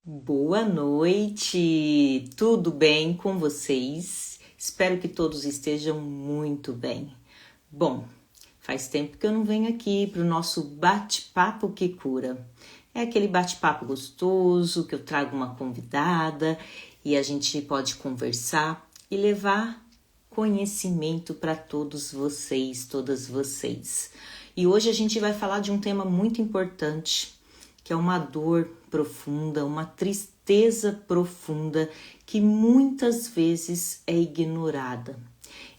Boa noite! Tudo bem com vocês? Espero que todos estejam muito bem. Bom, faz tempo que eu não venho aqui para o nosso bate-papo que cura. É aquele bate-papo gostoso que eu trago uma convidada e a gente pode conversar e levar conhecimento para todos vocês, todas vocês. E hoje a gente vai falar de um tema muito importante, que é uma dor profunda, uma tristeza profunda que muitas vezes é ignorada.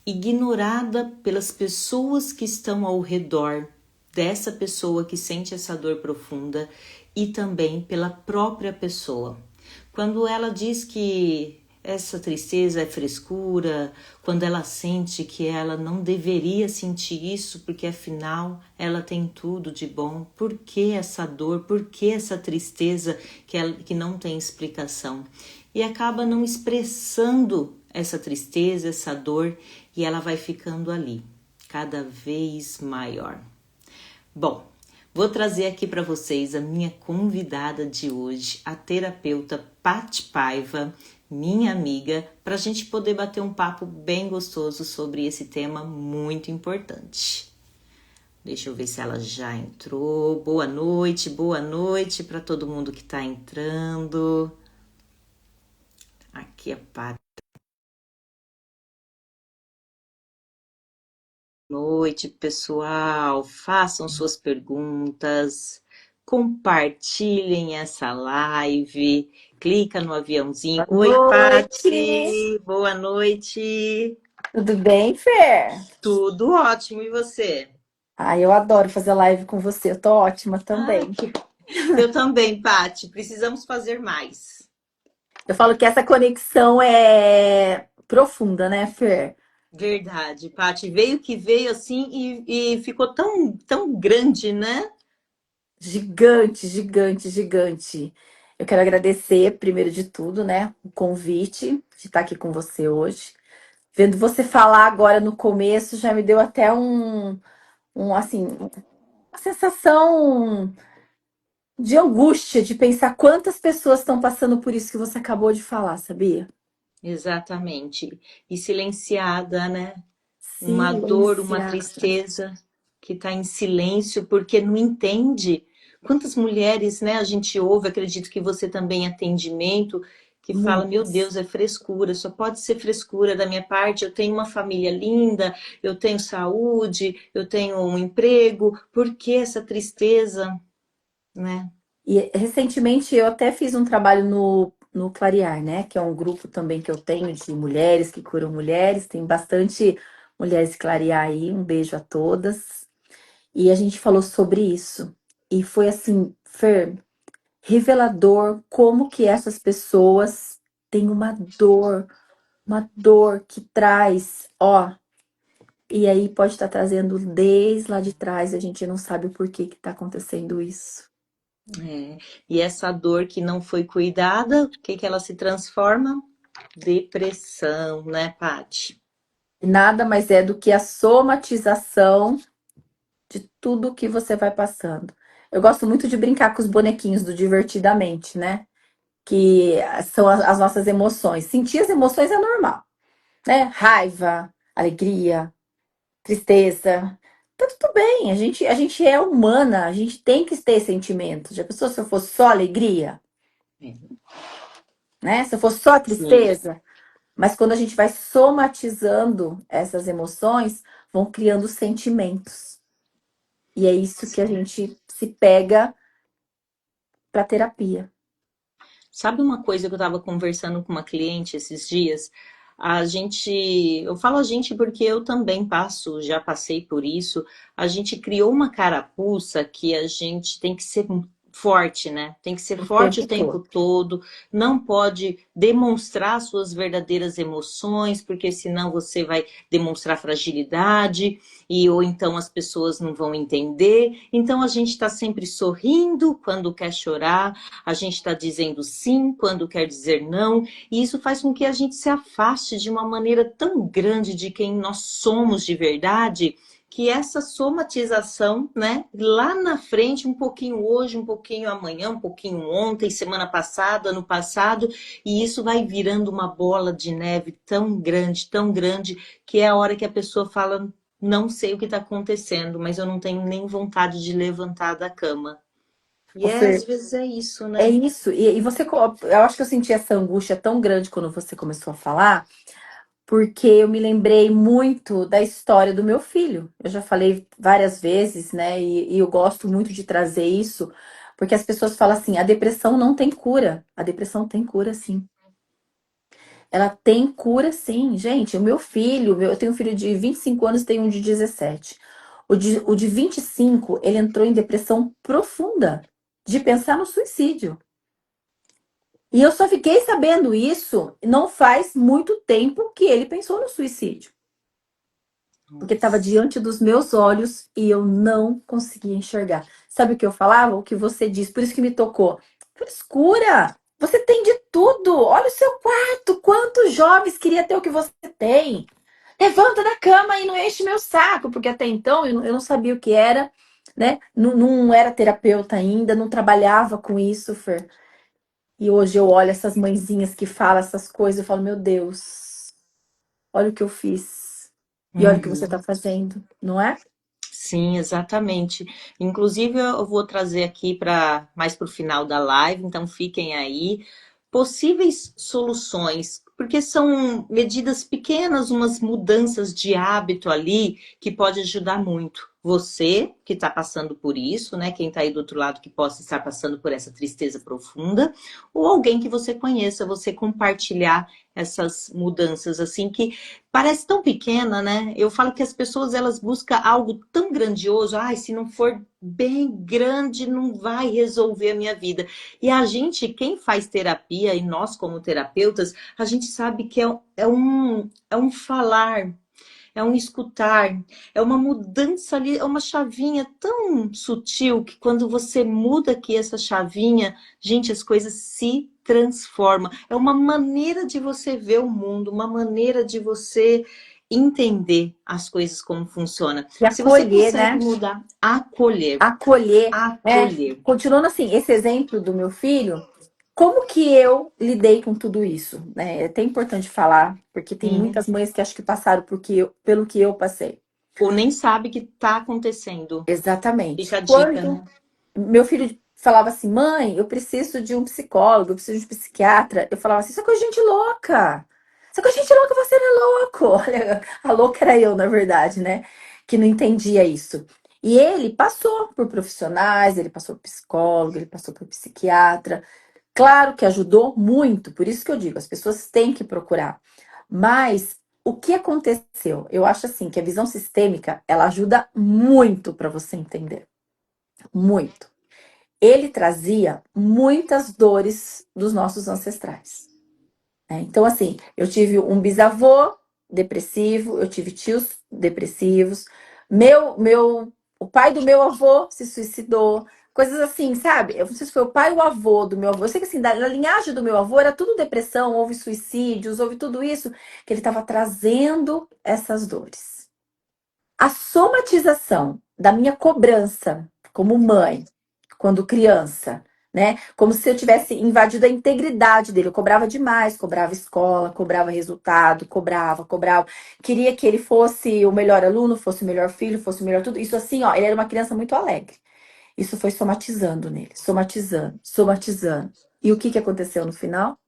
Ignorada pelas pessoas que estão ao redor dessa pessoa que sente essa dor profunda e também pela própria pessoa. Quando ela diz que essa tristeza é frescura, quando ela sente que ela não deveria sentir isso, porque afinal ela tem tudo de bom, por que essa dor, por que essa tristeza que não tem explicação? E acaba não expressando essa tristeza, essa dor, e ela vai ficando ali, cada vez maior. Bom, vou trazer aqui para vocês a minha convidada de hoje, a terapeuta Paty Paiva, minha amiga, para a gente poder bater um papo bem gostoso sobre esse tema muito importante. Deixa eu ver se ela já entrou. Boa noite para todo mundo que está entrando. Aqui a Paty. Boa noite, pessoal. Façam suas perguntas, compartilhem essa live, clica no aviãozinho. Oi, Boa noite. Paty, boa noite. Tudo bem, Fer? Tudo ótimo, e você? Eu adoro fazer live com você. Eu tô ótima Ah, também. eu também, Paty. Precisamos fazer mais. Eu falo que essa conexão é profunda, né, Fer? Verdade, Paty. Veio que veio assim e ficou tão grande, né? Gigante, gigante, gigante. Eu quero agradecer, primeiro de tudo, né, o convite de estar aqui com você hoje. Vendo você falar agora no começo, já me deu até assim, uma sensação de angústia de pensar quantas pessoas estão passando por isso que você acabou de falar, sabia? Exatamente. E silenciada, né? Uma dor, uma Silenciada. tristeza que está em silêncio porque não entende. Quantas mulheres, né, a gente ouve, acredito que você também atendimento, que fala, meu Muitas. Deus, é frescura, só pode ser frescura da minha parte, eu tenho uma família linda, eu tenho saúde, eu tenho um emprego, por que essa tristeza, né? E recentemente eu até fiz um trabalho no Clarear, né? Que é um grupo também que eu tenho de mulheres que curam mulheres. Tem bastante mulheres Clarear aí. Um beijo a todas. E a gente falou sobre isso. E foi assim, Fer, revelador como que essas pessoas têm uma dor que traz, ó. E aí pode estar trazendo desde lá de trás, a gente não sabe o porquê que está acontecendo isso. É. E essa dor que não foi cuidada, o que que ela se transforma? Depressão, né, Paty? Nada mais é do que a somatização de tudo que você vai passando. Eu gosto muito de brincar com os bonequinhos do Divertidamente, né? Que são as nossas emoções. Sentir as emoções é normal, né? Raiva, alegria, tristeza. Tá tudo bem, a gente é humana, a gente tem que ter sentimentos. Já pensou se eu fosse só alegria, né? Se eu fosse só Sim, tristeza? Mas quando a gente vai somatizando essas emoções, vão criando sentimentos. E é isso que a sim. gente se pega para terapia. Sabe uma coisa que eu estava conversando com uma cliente esses dias? Eu falo a gente porque eu também já passei por isso. A gente criou uma carapuça que a gente tem que ser forte, né? Tem que ser O forte tempo o tempo todo. todo, não pode demonstrar suas verdadeiras emoções, porque senão você vai demonstrar fragilidade e ou então as pessoas não vão entender. Então a gente está sempre sorrindo quando quer chorar, a gente está dizendo sim quando quer dizer não, e isso faz com que a gente se afaste de uma maneira tão grande de quem nós somos de verdade, que essa somatização, né, lá na frente, um pouquinho hoje, um pouquinho amanhã, um pouquinho ontem, semana passada, ano passado, e isso vai virando uma bola de neve tão grande, que é a hora que a pessoa fala, não sei o que está acontecendo, mas eu não tenho nem vontade de levantar da cama. E Ô, às Fer, vezes é isso, é né? isso. E você, eu acho que eu senti essa angústia tão grande quando você começou a falar, porque eu me lembrei muito da história do meu filho. Eu já falei várias vezes, né? E eu gosto muito de trazer isso, porque as pessoas falam assim: a depressão não tem cura. A depressão tem cura, sim. Ela tem cura, sim. Gente, o meu filho, eu tenho um filho de 25 anos e tenho um de 17. O de 25, ele entrou em depressão profunda, de pensar no suicídio. E eu só fiquei sabendo isso não faz muito tempo que ele pensou no suicídio. Porque estava Nossa. diante dos meus olhos e eu não conseguia enxergar. Sabe o que eu falava? O que você disse, por isso que me tocou. Frescura! Você tem de tudo! Olha o seu quarto! Quantos jovens queria ter o que você tem? Levanta da cama e não enche meu saco, porque até então eu não sabia o que era, né? Não, não era terapeuta ainda, não trabalhava com isso, Fer. E hoje eu olho essas mãezinhas que falam essas coisas, eu falo, meu Deus, olha o que eu fiz. E olha o que você está Uhum. fazendo, não é? Sim, exatamente. Inclusive, eu vou trazer aqui para mais para o final da live, então fiquem aí. Possíveis soluções, porque são medidas pequenas, umas mudanças de hábito ali que pode ajudar muito. Você que está passando por isso, né? Quem está aí do outro lado que possa estar passando por essa tristeza profunda, ou alguém que você conheça, você compartilhar essas mudanças assim que parece tão pequena, né? Eu falo que as pessoas elas buscam algo tão grandioso. Ai, se não for bem grande, não vai resolver a minha vida. E a gente, quem faz terapia, e nós como terapeutas, a gente sabe que é um falar, é um escutar, é uma mudança ali, é uma chavinha tão sutil que quando você muda aqui essa chavinha, gente, as coisas se transformam. É uma maneira de você ver o mundo, uma maneira de você entender as coisas como funciona. E Se você acolher, consegue né? mudar, acolher, Acolher, né? acolher. Continuando assim, esse exemplo do meu filho, como que eu lidei com tudo isso, né? É até importante falar, porque tem Sim. muitas mães que acho que passaram pelo que eu passei. Ou nem sabe que está acontecendo. Exatamente. Fica a dica, Quando né? meu filho falava assim, mãe, eu preciso de um psicólogo, eu preciso de um psiquiatra. Eu falava assim, isso é coisa de gente louca. Isso é coisa de gente louca, você não é louco. Olha, a louca era eu, na verdade, né? Que não entendia isso. E ele passou por profissionais, ele passou por psicólogo, ele passou por psiquiatra. Claro que ajudou muito, por isso que eu digo, as pessoas têm que procurar. Mas o que aconteceu? Eu acho assim que a visão sistêmica, ela ajuda muito para você entender, muito. Ele trazia muitas dores dos nossos ancestrais, né? Então, assim, eu tive um bisavô depressivo, eu tive tios depressivos, o pai do meu avô se suicidou, coisas assim, sabe? Eu não sei se foi o pai ou o avô do meu avô. Eu sei que assim, da linhagem do meu avô era tudo depressão, houve suicídios, houve tudo isso, que ele estava trazendo essas dores. A somatização da minha cobrança como mãe, quando criança, né? Como se eu tivesse invadido a integridade dele. Eu cobrava demais, cobrava escola, cobrava resultado, cobrava. Queria que ele fosse o melhor aluno, fosse o melhor filho, fosse o melhor tudo. Isso assim, ó, ele era uma criança muito alegre. Isso foi somatizando nele, somatizando, somatizando. E o que que aconteceu no final?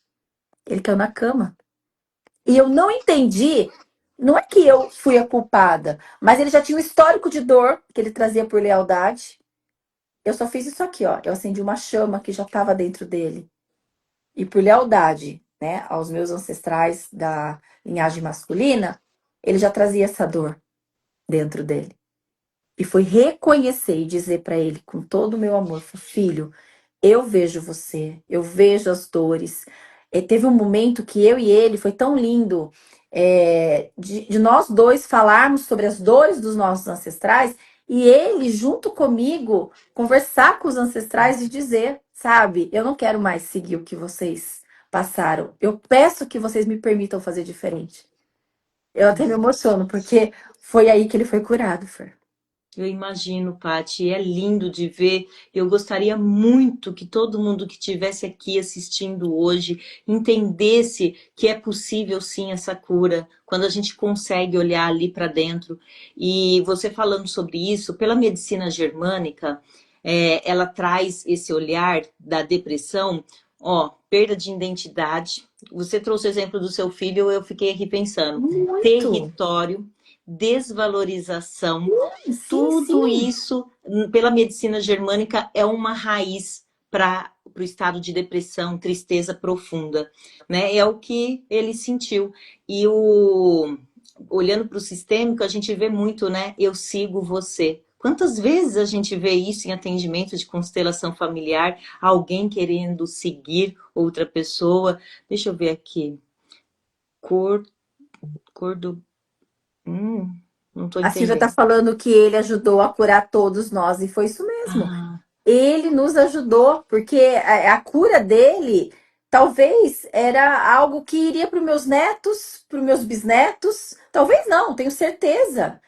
Ele caiu na cama. E eu não entendi, não é que eu fui a culpada, mas ele já tinha um histórico de dor que ele trazia por lealdade. Eu só fiz isso aqui, ó. Eu acendi uma chama que já estava dentro dele. E por lealdade, né, aos meus ancestrais da linhagem masculina, ele já trazia essa dor dentro dele. E foi reconhecer e dizer para ele com todo o meu amor, filho, eu vejo você, eu vejo as dores. E teve um momento que eu e ele foi tão lindo, de nós dois falarmos sobre as dores dos nossos ancestrais e ele, junto comigo, conversar com os ancestrais e dizer, sabe, eu não quero mais seguir o que vocês passaram. Eu peço que vocês me permitam fazer diferente. Eu até me emociono, porque foi aí que ele foi curado, Fer. Eu imagino, Paty, é lindo de ver. Eu gostaria muito que todo mundo que estivesse aqui assistindo hoje entendesse que é possível sim essa cura, quando a gente consegue olhar ali para dentro. E você falando sobre isso, pela medicina germânica, ela traz esse olhar da depressão, ó, perda de identidade. Você trouxe o exemplo do seu filho, eu fiquei aqui pensando. Muito. Território, desvalorização, Sim, tudo sim. isso, pela medicina germânica, é uma raiz para o estado de depressão, tristeza profunda, né? É o que ele sentiu. E olhando para o sistêmico, a gente vê muito, né? Eu sigo você. Quantas vezes a gente vê isso em atendimento de constelação familiar, alguém querendo seguir outra pessoa? Deixa eu ver aqui. Cor, cor do. Não estou A Silvia está entendendo. falando que ele ajudou a curar todos nós, e foi isso mesmo. Ah, Ele nos ajudou, porque a cura dele talvez era algo que iria para os meus netos, para os meus bisnetos. Talvez não, tenho certeza,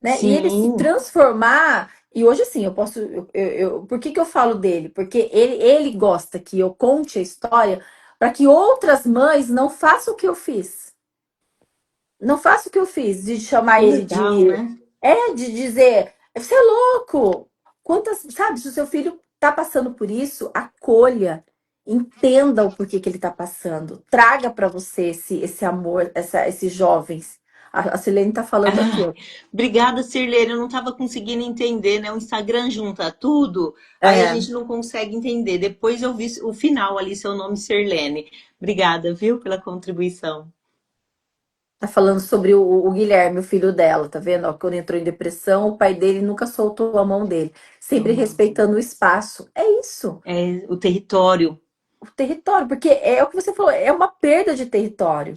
né? E ele se sim. transformar. E hoje, assim, eu posso. Por que que eu falo dele? Porque ele gosta que eu conte a história para que outras mães não façam o que eu fiz. Não faço o que eu fiz, de chamar Que ele legal, de. né? De dizer, você é louco! Quantas, sabe, se o seu filho tá passando por isso, acolha, entenda o porquê que ele tá passando, traga para você esse amor, esses jovens. A Silene tá falando aqui, Ah, ó. obrigada, Sirlene. Eu não estava conseguindo entender, né? O Instagram junta tudo, aí a É, gente não consegue entender. Depois eu vi o final ali, seu nome, Sirlene. Obrigada, viu, pela contribuição. tá falando sobre o Guilherme, o filho dela, tá vendo? Ó, quando entrou em depressão, o pai dele nunca soltou a mão dele, sempre respeitando o espaço. É isso. É o território. O território, porque é o que você falou, é uma perda de território.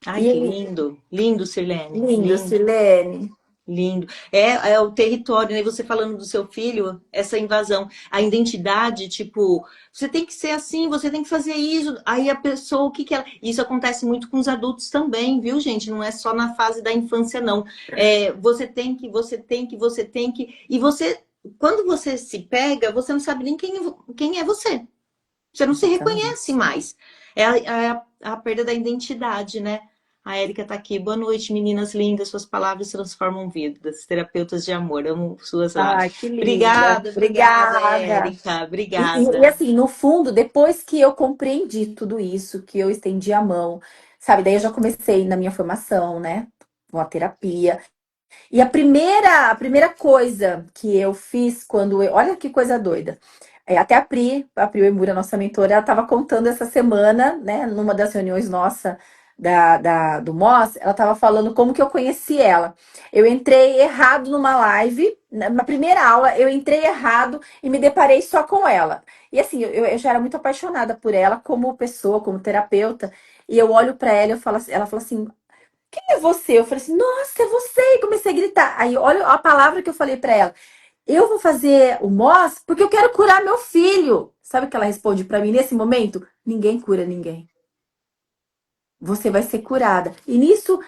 Ai, E que ele, lindo. Lindo, Sirlene. lindo, Lindo. Silene. Lindo. É o território, né? Você falando do seu filho, essa invasão, a identidade, tipo, você tem que ser assim, você tem que fazer isso. Aí a pessoa, o que que ela. Isso acontece muito com os adultos também, viu, gente? Não é só na fase da infância, não. Você tem que, você tem que, você tem que. E você, quando você se pega, você não sabe nem quem é você. Você não se reconhece Exatamente. mais. É a perda da identidade, né? A Érica tá aqui. Boa noite, meninas lindas. Suas palavras transformam vidas. Terapeutas de amor. Amo suas lives. Ai, que linda. Obrigada, obrigada, Obrigada. Érica. E Obrigada. assim, no fundo, depois que eu compreendi tudo isso, que eu estendi a mão, sabe? Daí eu já comecei na minha formação, né? Com a terapia. E a primeira coisa que eu fiz quando eu. Olha que coisa doida. Até a Pri Uemura, nossa mentora, ela estava contando essa semana, né, numa das reuniões nossa do MOS, ela estava falando como que eu conheci ela. Eu entrei errado numa live, na primeira aula, eu entrei errado e me deparei só com ela. E assim, eu já era muito apaixonada por ela como pessoa, como terapeuta, e eu olho para ela e ela fala assim: quem é você? Eu falei assim, nossa, é você! E comecei a gritar. Aí, olha a palavra que eu falei pra ela. Eu vou fazer o MOS porque eu quero curar meu filho. Sabe o que ela responde pra mim nesse momento? Ninguém cura ninguém. Você vai ser curada. E nisso,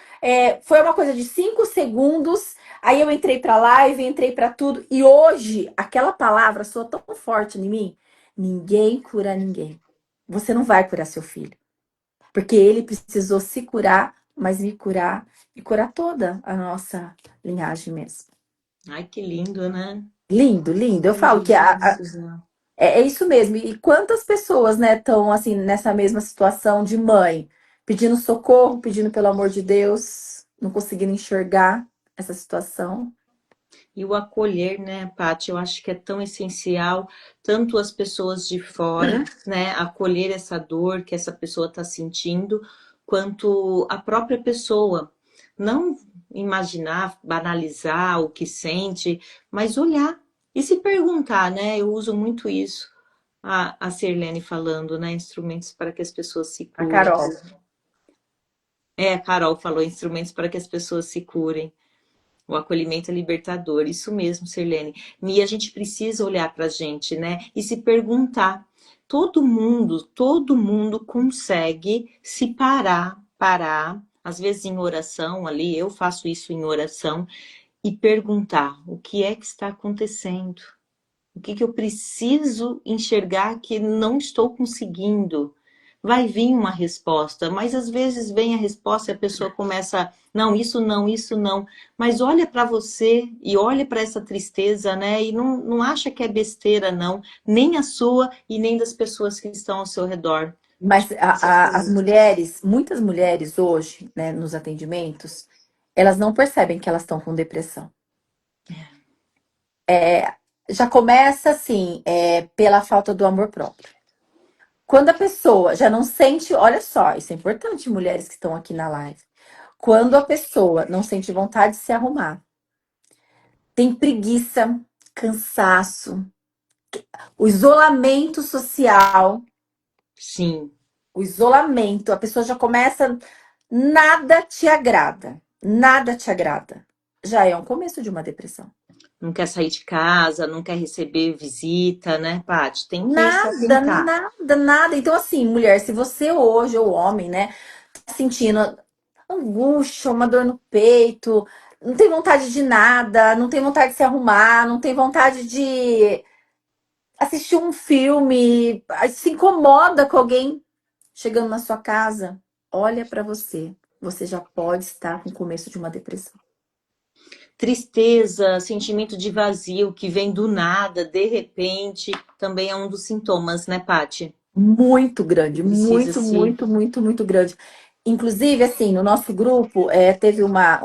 foi uma coisa de 5 segundos. Aí eu entrei pra live, entrei pra tudo. E hoje, aquela palavra soa tão forte em mim. Ninguém cura ninguém. Você não vai curar seu filho. Porque ele precisou se curar, mas me curar e curar toda a nossa linhagem mesmo. Ai, que lindo, né? Lindo, lindo. Eu Que falo que lindo, Suzana. é isso mesmo. E quantas pessoas, né, estão assim nessa mesma situação de mãe, pedindo socorro, pedindo pelo amor de Deus, não conseguindo enxergar essa situação. E o acolher, né, Paty, eu acho que é tão essencial, tanto as pessoas de fora, né, acolher essa dor que essa pessoa está sentindo, quanto a própria pessoa. Não imaginar, banalizar o que sente, mas olhar e se perguntar, né? Eu uso muito isso, a Sirlene falando, né? Instrumentos para que as pessoas se A curem. Carol. A Carol falou instrumentos para que as pessoas se curem. O acolhimento é libertador, isso mesmo, Sirlene. E a gente precisa olhar para a gente, né? E se perguntar. Todo mundo consegue se parar às vezes em oração ali, eu faço isso em oração, e perguntar o que é que está acontecendo, o que que eu preciso enxergar que não estou conseguindo. Vai vir uma resposta, mas às vezes vem a resposta e a pessoa começa, não, isso não, isso não. Mas olha para você e olha para essa tristeza, né? E não acha que é besteira, não, nem a sua e nem das pessoas que estão ao seu redor. Mas Essas as coisas. mulheres, muitas mulheres hoje, né, nos atendimentos, elas não percebem que elas estão com depressão. Já começa assim, pela falta do amor próprio. Quando a pessoa já não sente, olha só, isso é importante, mulheres que estão aqui na live. Quando a pessoa não sente vontade de se arrumar, tem preguiça, cansaço, o isolamento social, Sim, o isolamento, a pessoa já começa, nada te agrada, nada te agrada. Já é um começo de uma depressão. não quer sair de casa, não quer receber visita, né, Paty? Tem que se Nada, atentar. nada, nada. Então, assim, mulher, se você hoje, ou homem, né, tá sentindo angústia, uma dor no peito, não tem vontade de nada, não tem vontade de se arrumar, não tem vontade de assistir um filme, se incomoda com alguém chegando na sua casa, olha pra você. Você já pode estar com o começo de uma depressão. Tristeza, sentimento de vazio que vem do nada, de repente, também é um dos sintomas, né, Paty? Muito Que grande, precisa muito, se. muito, muito, muito grande. Inclusive, assim, no nosso grupo, teve uma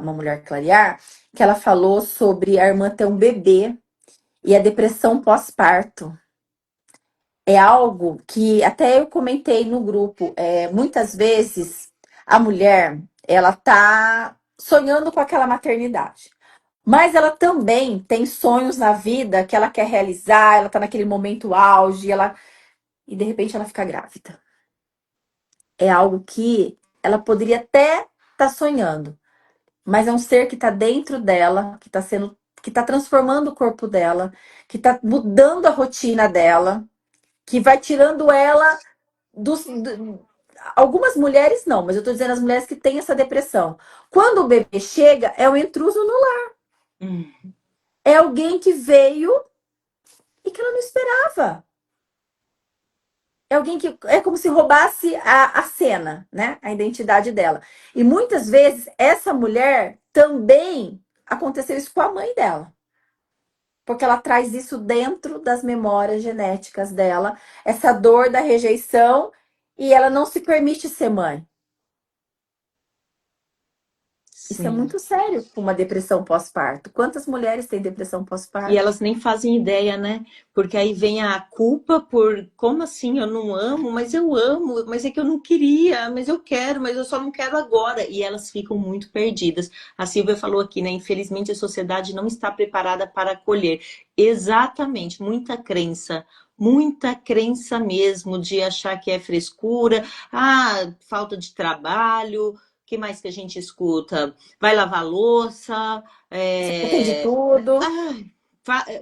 mulher clarear que ela falou sobre a irmã ter um bebê e a depressão pós-parto. É algo que até eu comentei no grupo. Muitas vezes a mulher ela tá sonhando com aquela maternidade, mas ela também tem sonhos na vida que ela quer realizar. Ela tá naquele momento auge, e de repente ela fica grávida. É algo que ela poderia até estar sonhando, mas é um ser que está dentro dela, que está transformando o corpo dela, que está mudando a rotina dela, que vai tirando ela algumas mulheres não, mas eu estou dizendo as mulheres que têm essa depressão. Quando o bebê chega, é um intruso no lar. Hum, É alguém que veio e que ela não esperava. É alguém que é como se roubasse a cena, né? A identidade dela. E muitas vezes essa mulher também aconteceu isso com a mãe dela. Porque ela traz isso dentro das memórias genéticas dela, essa dor da rejeição, e ela não se permite ser mãe. Isso é sim. muito sério com uma depressão pós-parto. Quantas mulheres têm depressão E pós-parto? elas nem fazem ideia, né? Porque aí vem a culpa por como assim eu não amo, mas é que eu não queria, mas eu quero, mas eu só não quero agora. E elas ficam muito perdidas. A Silvia falou aqui, né? Infelizmente a sociedade não está preparada para acolher. Exatamente, muita crença mesmo de achar que é frescura, falta de trabalho. O que mais que a gente escuta? Vai lavar louça, Você tem de é, tudo.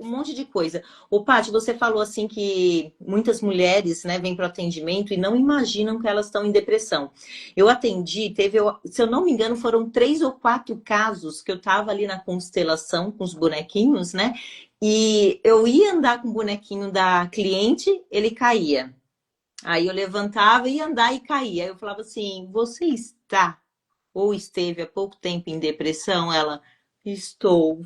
um monte de coisa. O Paty, você falou assim que muitas mulheres, né, vêm para o atendimento e não imaginam que elas estão em depressão. Eu atendi, se eu não me engano, foram 3 ou 4 casos que eu estava ali na constelação com os bonequinhos, né? E eu ia andar com o bonequinho da cliente, ele caía. Aí eu levantava, ia andar e caía. Aí eu falava assim: você está ou esteve há pouco tempo em depressão? Ela, estou,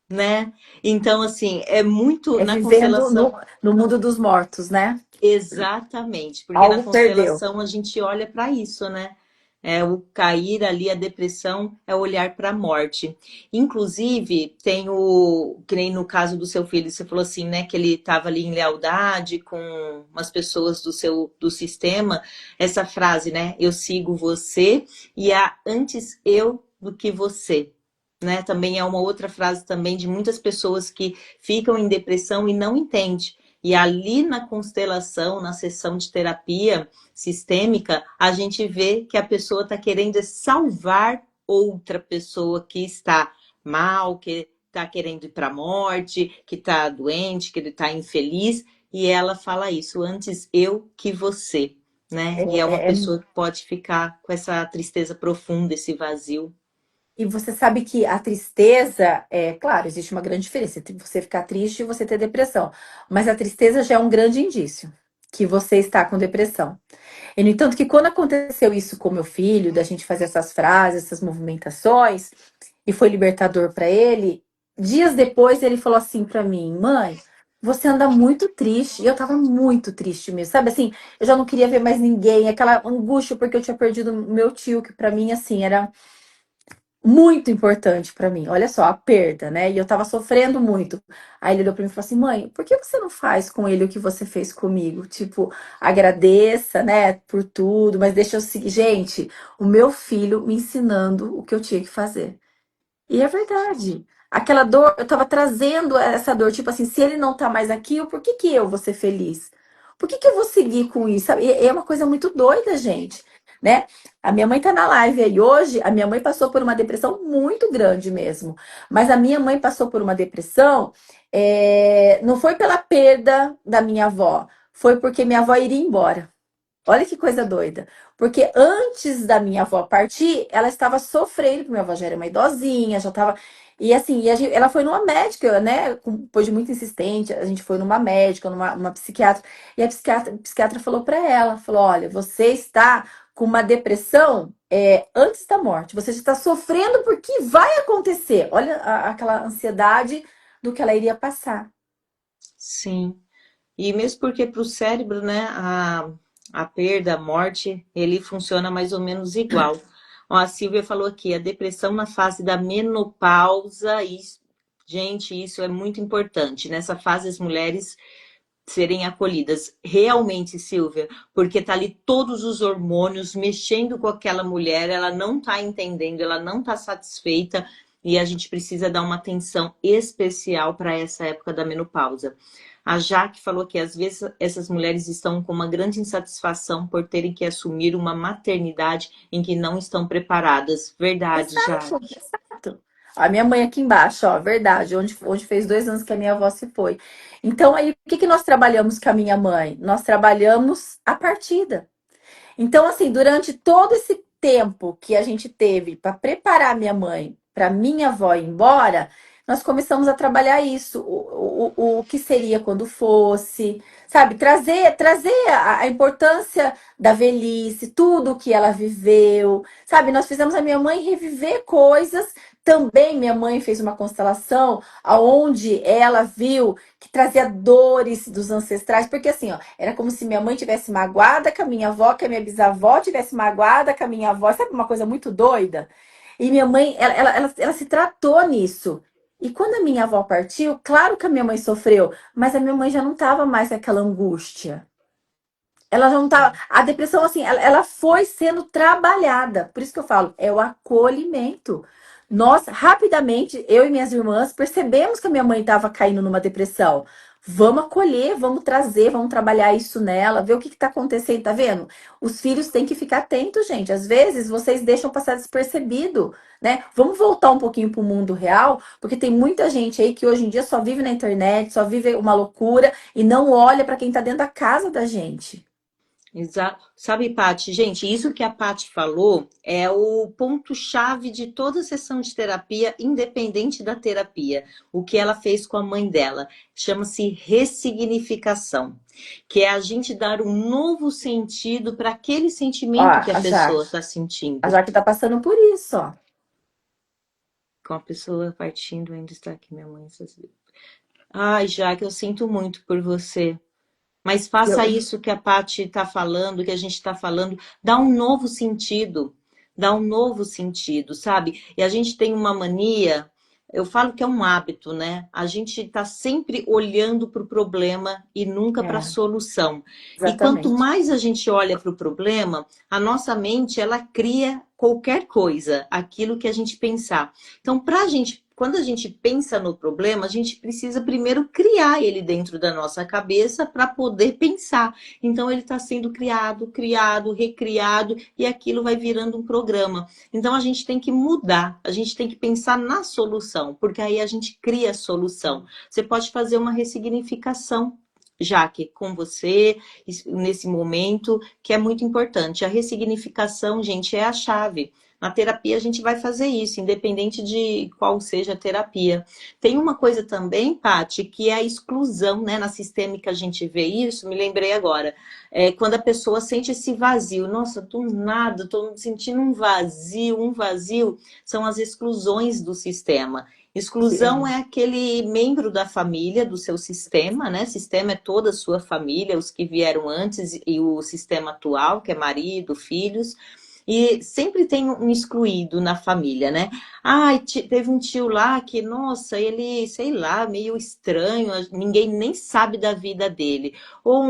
né? Então, assim, é muito É na vivendo constelação. no mundo dos mortos, né? Exatamente, porque na Algo perdeu. constelação a gente olha para isso, né? É o cair ali, a depressão é olhar para a morte. Inclusive, tem que nem no caso do seu filho, você falou assim, né, que ele estava ali em lealdade com umas pessoas do sistema, essa frase, né? Eu sigo você e há antes eu do que você. Né? Também é uma outra frase também de muitas pessoas que ficam em depressão e não entendem. E ali na constelação, na sessão de terapia sistêmica, a gente vê que a pessoa está querendo salvar outra pessoa que está mal, que está querendo ir para a morte, que está doente, que ele está infeliz. E ela fala isso, antes eu que você. né? E é uma É, pessoa que pode ficar com essa tristeza profunda, esse vazio. E você sabe que a tristeza, claro, existe uma grande diferença entre você ficar triste e você ter depressão. Mas a tristeza já é um grande indício que você está com depressão. E, no entanto, que quando aconteceu isso com meu filho, da gente fazer essas frases, essas movimentações, e foi libertador para ele, dias depois ele falou assim para mim: mãe, você anda muito triste. E eu tava muito triste mesmo, sabe assim? Eu já não queria ver mais ninguém, aquela angústia porque eu tinha perdido meu tio, que para mim, assim, era muito importante pra mim. Olha só, a perda, né? E eu tava sofrendo muito. Aí ele olhou pra mim e falou assim: mãe, por que você não faz com ele o que você fez comigo? Tipo, agradeça, né, por tudo, mas deixa eu seguir. Gente, o meu filho me ensinando o que eu tinha que fazer. E é verdade. Aquela dor, eu tava trazendo essa dor, tipo assim, se ele não tá mais aqui, por que que eu vou ser feliz? Por que que eu vou seguir com isso? Sabe? E é uma coisa muito doida, gente, né? A minha mãe tá na live aí hoje, a minha mãe passou por uma depressão muito grande mesmo. Mas a minha mãe passou por uma depressão, não foi pela perda da minha avó, foi porque minha avó iria embora. Olha que coisa doida. Porque antes da minha avó partir, ela estava sofrendo, porque minha avó já era uma idosinha, já estava. E assim, ela foi numa médica, né? Depois de muito insistente, a gente foi numa médica, numa uma psiquiatra. E a psiquiatra falou para ela: falou, olha, você está com uma depressão antes da morte. Você já está sofrendo porque vai acontecer. Olha aquela ansiedade do que ela iria passar. Sim. E mesmo porque para o cérebro, né, a perda, a morte, ele funciona mais ou menos igual. Ó, a Silvia falou aqui, a depressão na fase da menopausa, isso, gente, isso é muito importante. Nessa fase, as mulheres serem acolhidas. Realmente, Silvia, porque tá ali todos os hormônios mexendo com aquela mulher, ela não tá entendendo, ela não tá satisfeita. E a gente precisa dar uma atenção especial para essa época da menopausa. A Jaque falou que às vezes essas mulheres estão com uma grande insatisfação por terem que assumir uma maternidade em que não estão preparadas. Verdade, Exato, Jaque. exato. A minha mãe aqui embaixo, ó, verdade, onde fez 2 anos que a minha avó se foi. Então, aí, o que que nós trabalhamos com a minha mãe? Nós trabalhamos a partida. Então, assim, durante todo esse tempo que a gente teve para preparar minha mãe para minha avó ir embora, nós começamos a trabalhar isso, o que seria quando fosse, sabe? Trazer a importância da velhice, tudo o que ela viveu, sabe? Nós fizemos a minha mãe reviver coisas. Também minha mãe fez uma constelação aonde ela viu que trazia dores dos ancestrais, porque assim, ó, era como se minha mãe tivesse magoada com a minha avó, que a minha bisavó tivesse magoada com a minha avó. Sabe uma coisa muito doida? E minha mãe, ela se tratou nisso. E quando a minha avó partiu, claro que a minha mãe sofreu, mas a minha mãe já não estava mais naquela angústia. Ela já não estava. A depressão, assim, ela foi sendo trabalhada. Por isso que eu falo, é o acolhimento. Nós, rapidamente, eu e minhas irmãs, percebemos que a minha mãe estava caindo numa depressão. Vamos acolher, vamos trazer, vamos trabalhar isso nela, ver o que está acontecendo, tá vendo? Os filhos têm que ficar atentos, gente. Às vezes vocês deixam passar despercebido, né? Vamos voltar um pouquinho para o mundo real, porque tem muita gente aí que hoje em dia só vive na internet, só vive uma loucura e não olha para quem está dentro da casa da gente. Exato. Sabe, Paty, gente, isso que a Paty falou é o ponto-chave de toda sessão de terapia, independente da terapia. O que ela fez com a mãe dela chama-se ressignificação, que é a gente dar um novo sentido para aquele Ó, sentimento que a a pessoa Jaque. está A sentindo. Jaque tá passando por isso, ó. Com a pessoa partindo, ainda está aqui minha mãe. Ai, Jaque, eu sinto muito por você. Mas Eu, faça isso que a Paty está falando, que a gente está falando, dá um novo sentido, dá um novo sentido, sabe? E a gente tem uma mania, eu falo que é um hábito, né? A gente está sempre olhando para o problema e nunca para a é, solução. E quanto exatamente. mais a gente olha para o problema, a nossa mente ela cria qualquer coisa, aquilo que a gente pensar. Então, para a gente quando a gente pensa no problema, a gente precisa primeiro criar ele dentro da nossa cabeça para poder pensar. Então ele está sendo criado, criado, recriado e aquilo vai virando um programa. Então a gente tem que mudar, a gente tem que pensar na solução, porque aí a gente cria a solução. Você pode fazer uma ressignificação Jaque, com você nesse momento, que é muito importante. A ressignificação, gente, é a chave. Na terapia a gente vai fazer isso, independente de qual seja a terapia. Tem uma coisa também, Paty, que é a exclusão, né? Na sistêmica a gente vê isso, me lembrei agora. É quando a pessoa sente esse vazio. Nossa, do nada, estou sentindo um vazio. São as exclusões do sistema. Exclusão Sim. é aquele membro da família, do seu sistema, né? Sistema é toda a sua família, os que vieram antes e o sistema atual, que é marido, filhos. E sempre tem um excluído na família, né? Ai, teve um tio lá que, nossa, ele, sei lá, meio estranho, ninguém nem sabe da vida dele. Ou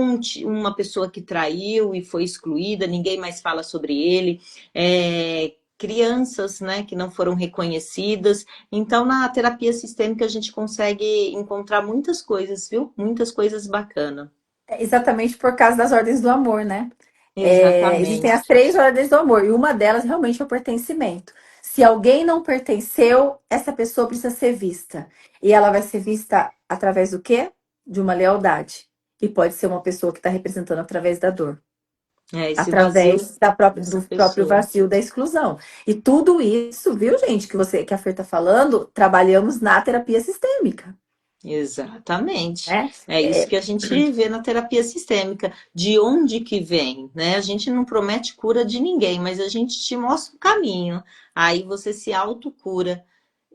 uma pessoa que traiu e foi excluída, ninguém mais fala sobre ele. Crianças, né, que não foram reconhecidas. Então, na terapia sistêmica, a gente consegue encontrar muitas coisas, viu? Muitas coisas bacanas. É exatamente por causa das ordens do amor, né? Existem Exatamente. as três ordens do amor, e uma delas realmente é o pertencimento. Se alguém não pertenceu, essa pessoa precisa ser vista. E ela vai ser vista através do quê? De uma lealdade. E pode ser uma pessoa que está representando através da dor, Esse vazio através dessa do próprio pessoa. vazio da exclusão. E tudo isso, viu, gente, que a Fer está falando, trabalhamos na terapia sistêmica, Exatamente. né? É isso que a gente vê na terapia sistêmica. De onde que vem, né? A gente não promete cura de ninguém, mas a gente te mostra o caminho. Aí você se autocura.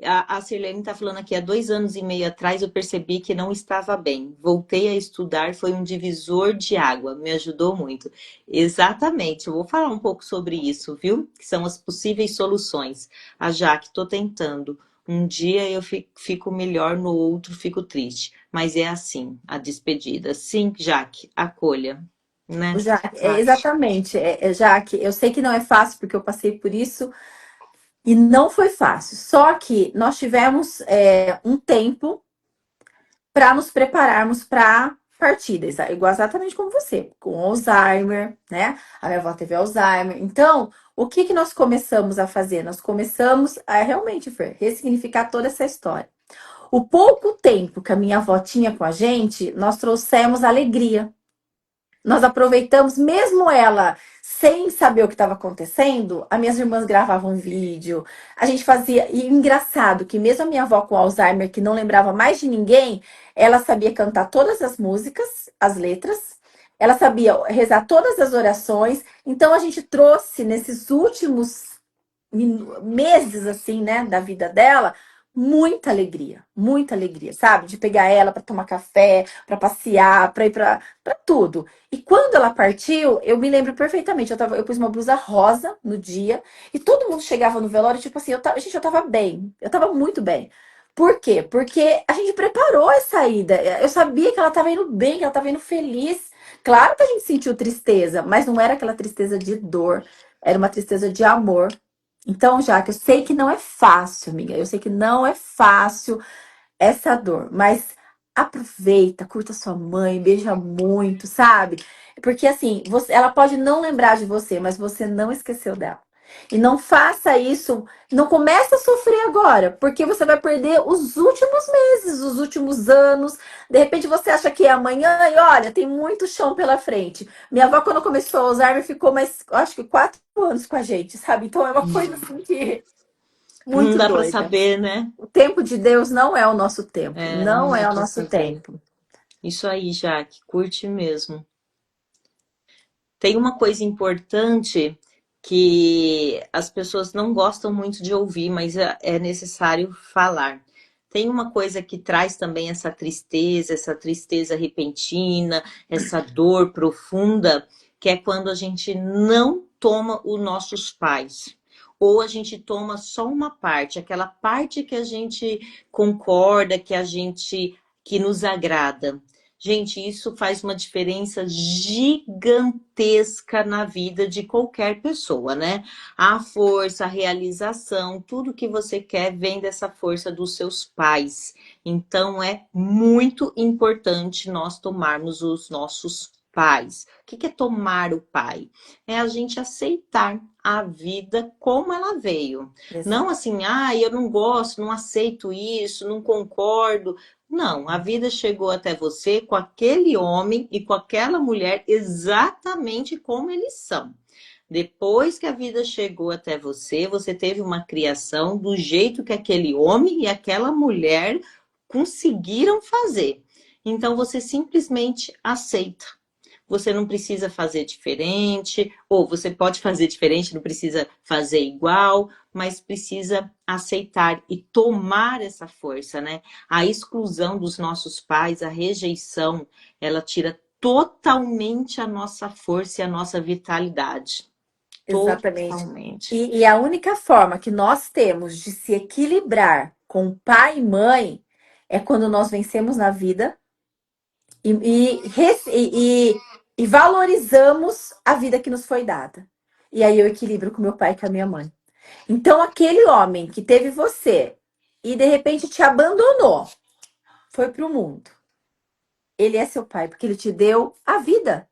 A Sirlene está falando aqui, há 2 anos e meio atrás eu percebi que não estava bem. Voltei a estudar, foi um divisor de água, me ajudou muito. Exatamente, eu vou falar um pouco sobre isso, viu? Que são as possíveis soluções. A Jaque, estou tentando. Um dia eu fico melhor, no outro fico triste. Mas é assim, a despedida. Sim, Jaque, acolha, né? Jaque, Paty? exatamente, Jaque, eu sei que não é fácil porque eu passei por isso e não foi fácil. Só que nós tivemos um tempo para nos prepararmos para a partida, igual exatamente como você, com Alzheimer, né? A minha avó teve Alzheimer. Então, o que que nós começamos a fazer? Nós começamos a realmente, Fer, ressignificar toda essa história. O pouco tempo que a minha avó tinha com a gente, nós trouxemos alegria. Nós aproveitamos, mesmo ela sem saber o que estava acontecendo, as minhas irmãs gravavam um vídeo, a gente fazia. E engraçado que, mesmo a minha avó com Alzheimer, que não lembrava mais de ninguém, ela sabia cantar todas as músicas, as letras, ela sabia rezar todas as orações. Então, a gente trouxe nesses últimos meses assim, né, da vida dela, muita alegria, sabe? De pegar ela para tomar café, para passear, para ir para tudo. E quando ela partiu, eu me lembro perfeitamente, eu pus uma blusa rosa no dia e todo mundo chegava no velório, tipo assim, gente, eu tava bem, eu tava muito bem. Por quê? Porque a gente preparou essa ida. Eu sabia que ela estava indo bem, que ela estava indo feliz. Claro que a gente sentiu tristeza, mas não era aquela tristeza de dor, era uma tristeza de amor. Então, Jaque, eu sei que não é fácil, amiga. Eu sei que não é fácil essa dor, mas aproveita, curta sua mãe, beija muito, sabe? Porque assim, ela pode não lembrar de você, mas você não esqueceu dela. E não faça isso, não comece a sofrer agora, porque você vai perder os últimos meses, os últimos anos. De repente você acha que é amanhã e olha, tem muito chão pela frente. Minha avó, quando começou a Alzheimer, ficou mais, acho que 4 anos com a gente, sabe? Então é uma coisa assim que Não muito dá para doida. saber, né? O tempo de Deus não é o nosso tempo. Não Não dá é o para nosso saber. tempo. Isso aí, Jaque, curte mesmo. Tem uma coisa importante que as pessoas não gostam muito de ouvir, mas é necessário falar. Tem uma coisa que traz também essa tristeza repentina, essa dor profunda, que é quando a gente não toma os nossos pais. Ou a gente toma só uma parte, aquela parte que a gente concorda, que nos agrada. Gente, isso faz uma diferença gigantesca na vida de qualquer pessoa, né? A força, a realização, tudo que você quer vem dessa força dos seus pais. Então, é muito importante nós tomarmos os nossos pais. O que é tomar o pai? É a gente aceitar a vida como ela veio. Não Exato. assim, eu não gosto, não aceito isso, não concordo. Não, a vida chegou até você com aquele homem e com aquela mulher exatamente como eles são. Depois que a vida chegou até você, você teve uma criação do jeito que aquele homem e aquela mulher conseguiram fazer. Então você simplesmente aceita. Você não precisa fazer diferente, ou você pode fazer diferente, não precisa fazer igual, mas precisa aceitar e tomar essa força, né? A exclusão dos nossos pais, a rejeição, ela tira totalmente a nossa força e a nossa vitalidade. Exatamente. Totalmente. E a única forma que nós temos de se equilibrar com pai e mãe é quando nós vencemos na vida e, e valorizamos a vida que nos foi dada. E aí eu equilibro com meu pai e com a minha mãe. Então, aquele homem que teve você e de repente te abandonou, foi para o mundo. Ele é seu pai, porque ele te deu a vida.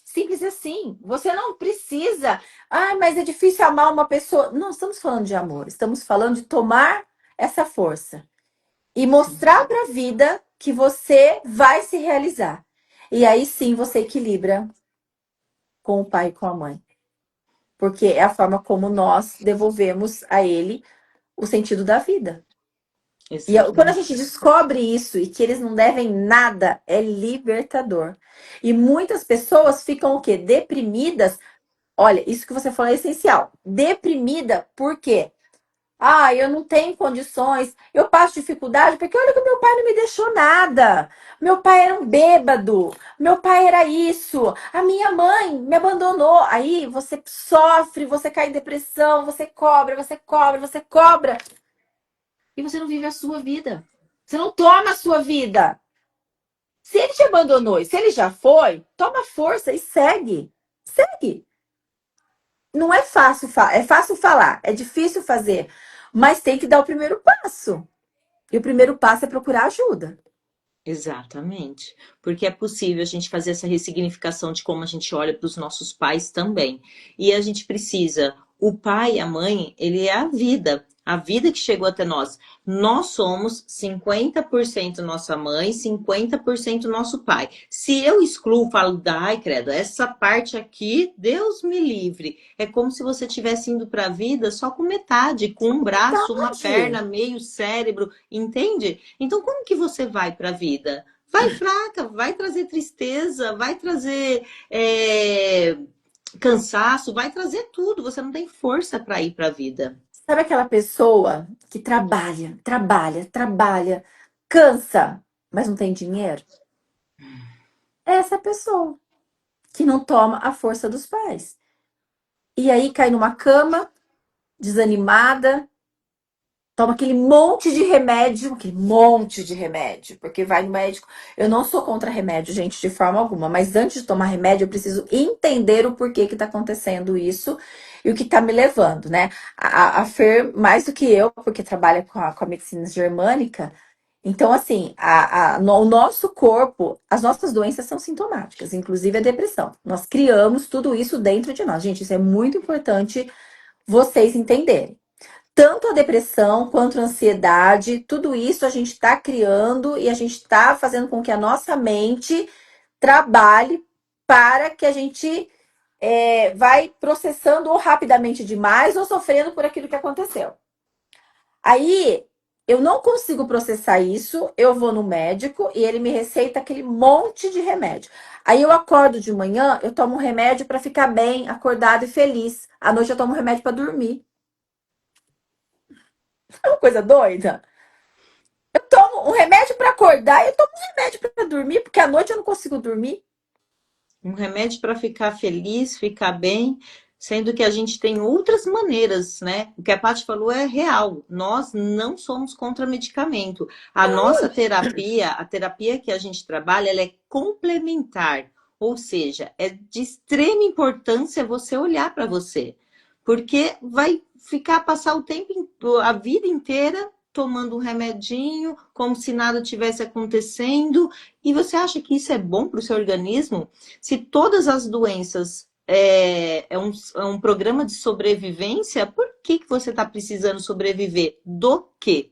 Simples assim. Você não precisa. Ah, mas é difícil amar uma pessoa. Não estamos falando de amor, estamos falando de tomar essa força e Sim, mostrar para a vida que você vai se realizar. E aí sim você equilibra com o pai e com a mãe, porque é a forma como nós devolvemos a ele o sentido da vida. E quando a gente exatamente. descobre isso e que eles não devem nada, é libertador. E muitas pessoas ficam o quê? Deprimidas. Olha, isso que você falou é essencial. Deprimida, por quê? Ah, eu não tenho condições, eu passo dificuldade, porque olha que meu pai não me deixou nada. Meu pai era um bêbado, meu pai era isso, a minha mãe me abandonou. Aí você sofre, você cai em depressão, você cobra, você cobra, você cobra. E você não vive a sua vida. Você não toma a sua vida. Se ele te abandonou e se ele já foi, toma força e segue. Segue. Não é fácil, é fácil falar, é difícil fazer, mas tem que dar o primeiro passo. E o primeiro passo é procurar ajuda. Exatamente, porque é possível a gente fazer essa ressignificação de como a gente olha para os nossos pais também. E a gente precisa, o pai e a mãe, ele é a vida que chegou até nós. Nós somos 50% nossa mãe, 50% nosso pai. Se eu excluo, falo, ai, credo, essa parte aqui, Deus me livre. É como se você tivesse indo para a vida só com metade, com um braço, uma perna, Verdade. meio cérebro, entende? Então, como que você vai para a vida? Vai fraca, vai trazer tristeza, vai trazer cansaço, vai trazer tudo. Você não tem força para ir para a vida. Sabe aquela pessoa que trabalha, trabalha, trabalha, cansa, mas não tem dinheiro? É essa pessoa que não toma a força dos pais. E aí cai numa cama, desanimada, toma aquele monte de remédio, porque vai no médico. Eu não sou contra remédio, gente, de forma alguma, mas antes de tomar remédio, eu preciso entender o porquê que tá acontecendo isso e o que tá me levando, né? A Fer, mais do que eu, porque trabalha com a medicina germânica, então, assim, o nosso corpo, as nossas doenças são sintomáticas, inclusive a depressão. Nós criamos tudo isso dentro de nós. Gente, isso é muito importante vocês entenderem. Tanto a depressão quanto a ansiedade, tudo isso a gente está criando e a gente está fazendo com que a nossa mente trabalhe para que a gente vai processando ou rapidamente demais ou sofrendo por aquilo que aconteceu. Aí eu não consigo processar isso, eu vou no médico e ele me receita aquele monte de remédio. Aí eu acordo de manhã, eu tomo um remédio para ficar bem, acordado e feliz. À noite eu tomo um remédio para dormir. É uma coisa doida. Eu tomo um remédio para acordar e eu tomo um remédio para dormir, porque à noite eu não consigo dormir. Um remédio para ficar feliz, ficar bem, sendo que a gente tem outras maneiras, né? O que a Paty falou é real. Nós não somos contra medicamento. A nossa terapia, a terapia que a gente trabalha, ela é complementar. Ou seja, é de extrema importância você olhar para você. Porque vai ficar, passar o tempo, a vida inteira tomando um remedinho, como se nada tivesse acontecendo. E você acha que isso é bom para o seu organismo? Se todas as doenças é um programa de sobrevivência, por que você está precisando sobreviver? Do quê?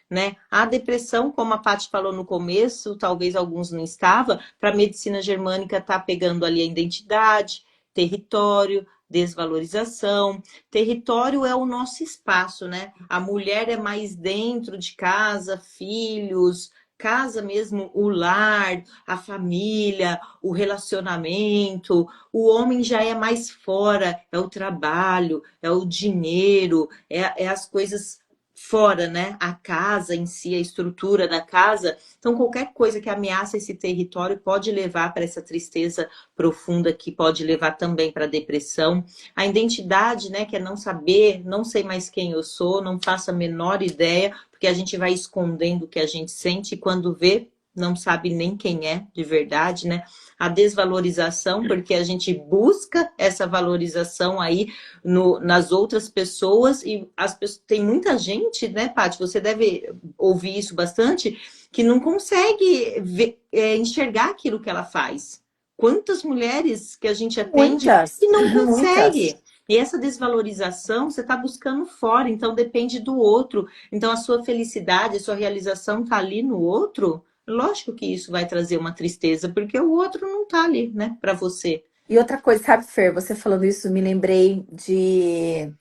né? A depressão, como a Paty falou no começo, talvez alguns não estavam, para a medicina germânica tá pegando ali a identidade, território, desvalorização. Território é o nosso espaço, né? A mulher é mais dentro de casa, filhos, casa mesmo, o lar, a família, o relacionamento. O homem já é mais fora, é o trabalho, é o dinheiro, é as coisas fora, né? A casa em si, a estrutura da casa. Então, qualquer coisa que ameaça esse território pode levar para essa tristeza profunda, que pode levar também para a depressão. A identidade, né? Que é não saber, não sei mais quem eu sou, não faço a menor ideia, porque a gente vai escondendo o que a gente sente e quando vê, não sabe nem quem é de verdade, né? A desvalorização, porque a gente busca essa valorização aí nas outras pessoas e as pessoas, tem muita gente, né, Paty? Você deve ouvir isso bastante, que não consegue ver, enxergar aquilo que ela faz. Quantas mulheres que a gente atende Muitas, e não muitas. consegue. E essa desvalorização você está buscando fora, então depende do outro. Então a sua felicidade, a sua realização está ali no outro. Lógico que isso vai trazer uma tristeza, porque o outro não está ali, né, para você. E outra coisa, sabe, Fer, você falando isso, me lembrei de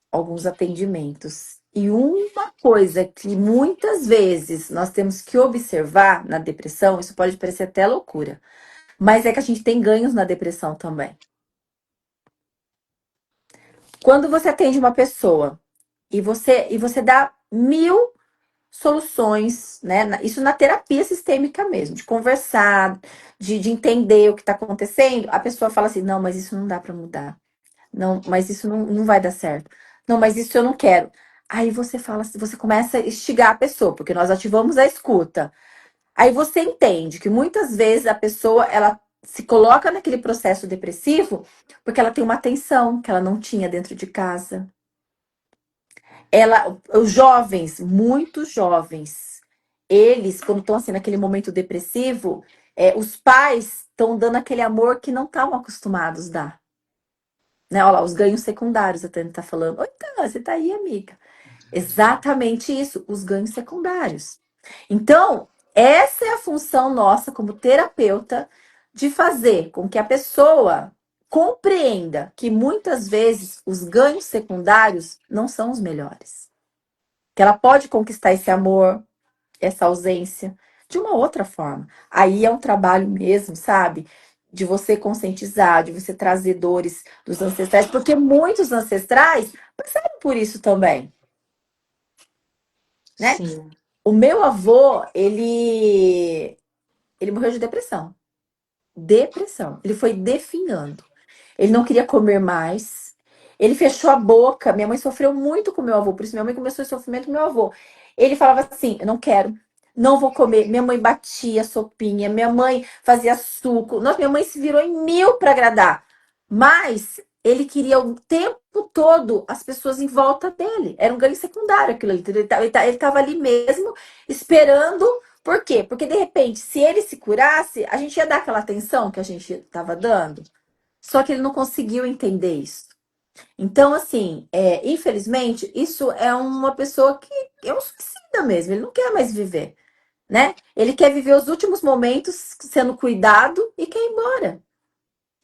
alguns atendimentos. E uma coisa que muitas vezes nós temos que observar na depressão, isso pode parecer até loucura, mas é que a gente tem ganhos na depressão também. Quando você atende uma pessoa e você dá mil soluções, né? Isso na terapia sistêmica mesmo, de conversar, de entender o que está acontecendo, a pessoa fala assim, não, mas isso não dá para mudar. Não, mas isso não vai dar certo. Não, mas isso eu não quero. Aí você fala, você começa a instigar a pessoa, porque nós ativamos a escuta. Aí você entende que muitas vezes a pessoa ela se coloca naquele processo depressivo porque ela tem uma tensão que ela não tinha dentro de casa. Os jovens, muitos jovens, eles, quando estão assim naquele momento depressivo, os pais estão dando aquele amor que não estavam acostumados a dar. Né? Olha lá, os ganhos secundários, a Tânia tá falando. Oi, Tânia, você tá aí, amiga. Exatamente isso, os ganhos secundários. Então, essa é a função nossa como terapeuta de fazer com que a pessoa compreenda que muitas vezes os ganhos secundários não são os melhores. Que ela pode conquistar esse amor, essa ausência, de uma outra forma. Aí é um trabalho mesmo, sabe? De você conscientizar, de você trazer dores dos ancestrais, porque muitos ancestrais passaram por isso também, né? Sim. O meu avô, ele morreu de depressão. Depressão. Ele foi definhando. Ele não queria comer mais. Ele fechou a boca. Minha mãe sofreu muito com meu avô, por isso minha mãe começou esse sofrimento com meu avô. Ele falava assim: eu não quero, não vou comer. Minha mãe batia sopinha, minha mãe fazia suco. Nossa, minha mãe se virou em mil para agradar. Mas ele queria o tempo todo as pessoas em volta dele. Era um ganho secundário aquilo ali. Ele estava ali mesmo, esperando. Por quê? Porque de repente, se ele se curasse, a gente ia dar aquela atenção que a gente estava dando. Só que ele não conseguiu entender isso. Então, assim, infelizmente, isso é uma pessoa que é um suicida mesmo, ele não quer mais viver, né? Ele quer viver os últimos momentos sendo cuidado e quer ir embora.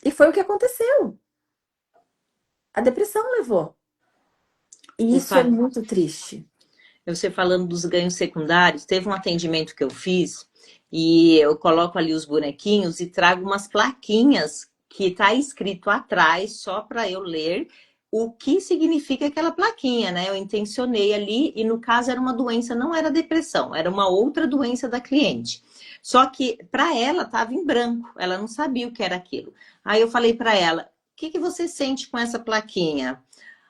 E foi o que aconteceu. A depressão levou. E O isso é muito triste. Você falando dos ganhos secundários, teve um atendimento que eu fiz e eu coloco ali os bonequinhos e trago umas plaquinhas que está escrito atrás só para eu ler o que significa aquela plaquinha, né? Eu intencionei ali e no caso era uma doença, não era depressão, era uma outra doença da cliente. Só que para ela estava em branco, ela não sabia o que era aquilo. Aí eu falei para ela: "O que que você sente com essa plaquinha?"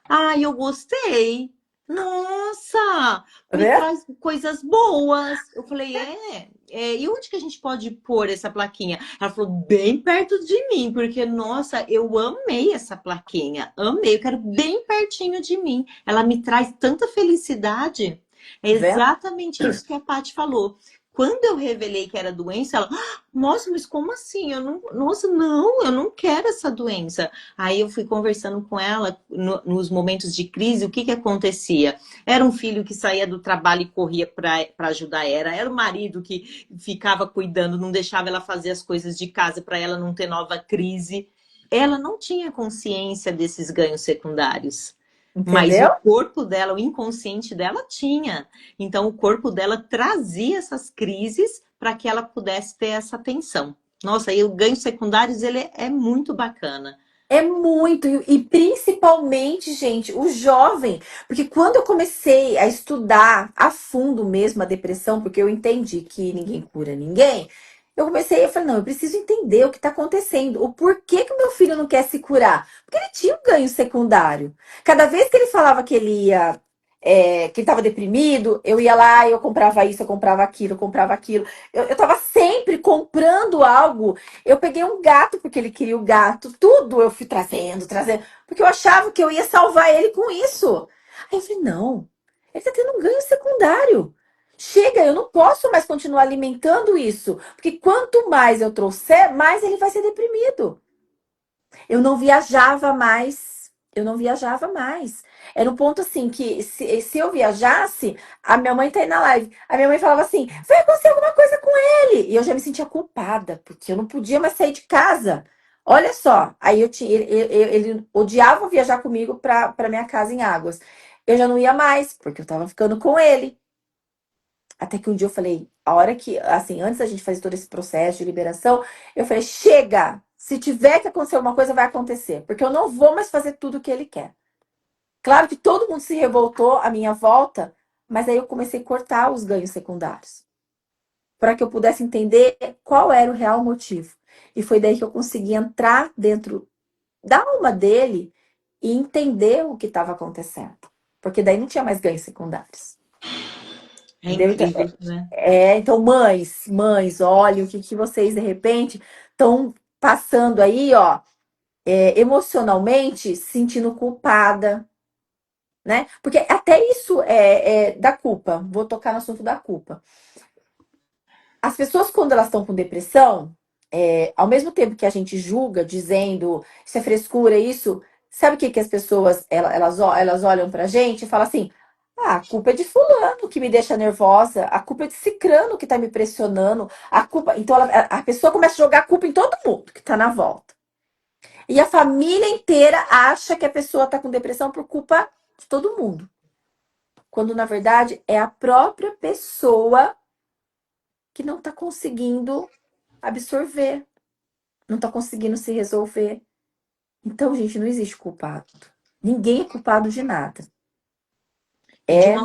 "Ah, eu gostei." "Nossa, me Vê? traz coisas boas." Eu falei, e onde que a gente pode pôr essa plaquinha? Ela falou, bem perto de mim, porque, nossa, eu amei essa plaquinha, amei, eu quero bem pertinho de mim. Ela me traz tanta felicidade. É Vê? exatamente isso que a Paty falou. quando eu revelei que era doença, ela, nossa, mas como assim? Eu não, nossa, não, eu não quero essa doença. Aí eu fui conversando com ela nos momentos de crise, o que que acontecia? Era um filho que saía do trabalho e corria para ajudar era o marido que ficava cuidando, não deixava ela fazer as coisas de casa para ela não ter nova crise. Ela não tinha consciência desses ganhos secundários. Mas o Entendeu? corpo dela, o inconsciente dela tinha. Então, o corpo dela trazia essas crises para que ela pudesse ter essa atenção. Nossa, e o ganho secundários, ele é muito bacana. É muito, e principalmente, gente, o jovem, porque quando eu comecei a estudar a fundo mesmo a depressão, porque eu entendi que ninguém cura ninguém, eu falei, não, eu preciso entender o que está acontecendo, o porquê que o meu filho não quer se curar, porque ele tinha um ganho secundário. Cada vez que ele falava que ele ia, que ele estava deprimido, eu ia lá, eu comprava isso, eu comprava aquilo, eu comprava aquilo. Eu estava sempre comprando algo. Eu peguei um gato, porque ele queria o gato. Tudo eu fui trazendo, trazendo. Porque eu achava que eu ia salvar ele com isso. Aí eu falei, não. Ele tá tendo um ganho secundário. Chega, eu não posso mais continuar alimentando isso. Porque quanto mais eu trouxer, mais ele vai ser deprimido. Eu não viajava mais. Eu não viajava mais. Era um ponto assim que se eu viajasse, a minha mãe tá aí na live. A minha mãe falava assim: vai acontecer alguma coisa com ele. E eu já me sentia culpada, porque eu não podia mais sair de casa. Olha só, aí eu tinha, ele odiava viajar comigo para minha casa em Águas. Eu já não ia mais, porque eu tava ficando com ele. Até que um dia eu falei, a hora que, assim, antes da gente fazer todo esse processo de liberação, eu falei, chega! Se tiver que acontecer alguma coisa, vai acontecer. Porque eu não vou mais fazer tudo o que ele quer. Claro que todo mundo se revoltou à minha volta, mas aí eu comecei a cortar os ganhos secundários. Para que eu pudesse entender qual era o real motivo. E foi daí que eu consegui entrar dentro da alma dele e entender o que estava acontecendo. Porque daí não tinha mais ganhos secundários. É Entendeu? Então, incrível, né? então, mães, olha o que vocês de repente estão passando aí, ó, emocionalmente, se sentindo culpada, né? Porque até isso é da culpa. Vou tocar no assunto da culpa. As pessoas, quando elas estão com depressão, ao mesmo tempo que a gente julga, dizendo isso é frescura, isso, sabe o que, que as pessoas elas olham pra gente e falam assim: ah, a culpa é de fulano que me deixa nervosa, a culpa é de cicrano que tá me pressionando, a culpa. Então a pessoa começa a jogar a culpa em todo mundo que tá na volta. E a família inteira acha que a pessoa tá com depressão por culpa de todo mundo. Quando na verdade é a própria pessoa que não tá conseguindo absorver, não tá conseguindo se resolver. Então, gente, não existe culpado. Ninguém é culpado de nada. E É,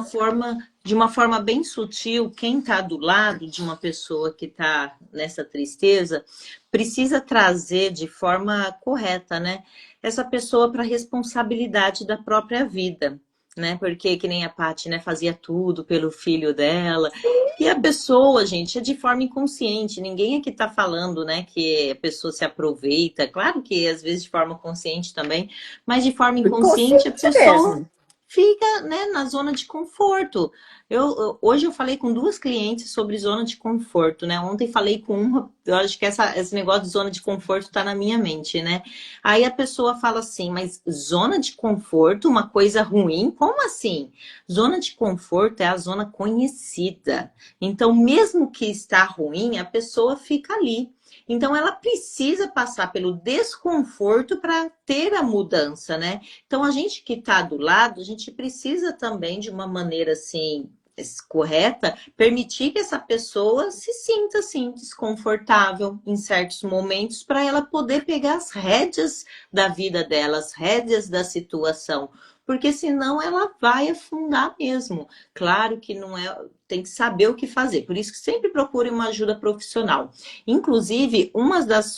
de uma forma bem sutil, quem está do lado de uma pessoa que está nessa tristeza precisa trazer de forma correta, né? Essa pessoa para a responsabilidade da própria vida, né? Porque que nem a Paty, né, fazia tudo pelo filho dela. E a pessoa, gente, é de forma inconsciente. Ninguém aqui está falando, né, que a pessoa se aproveita. Claro que às vezes de forma consciente também, mas de forma inconsciente a inconsciente pessoa mesmo. fica, né, na zona de conforto. Hoje eu falei com duas clientes sobre zona de conforto, né? Ontem falei com uma, eu acho que esse negócio de zona de conforto está na minha mente, né? Aí a pessoa fala assim, mas zona de conforto, uma coisa ruim? Como assim? Zona de conforto é a zona conhecida. Então, mesmo que está ruim, a pessoa fica ali. Então, ela precisa passar pelo desconforto para ter a mudança, né? Então, a gente que está do lado, a gente precisa também, de uma maneira assim, correta, permitir que essa pessoa se sinta assim, desconfortável em certos momentos, para ela poder pegar as rédeas da vida dela, as rédeas da situação. Porque senão ela vai afundar mesmo. Claro que não é, tem que saber o que fazer. Por isso que sempre procure uma ajuda profissional. Inclusive, uma das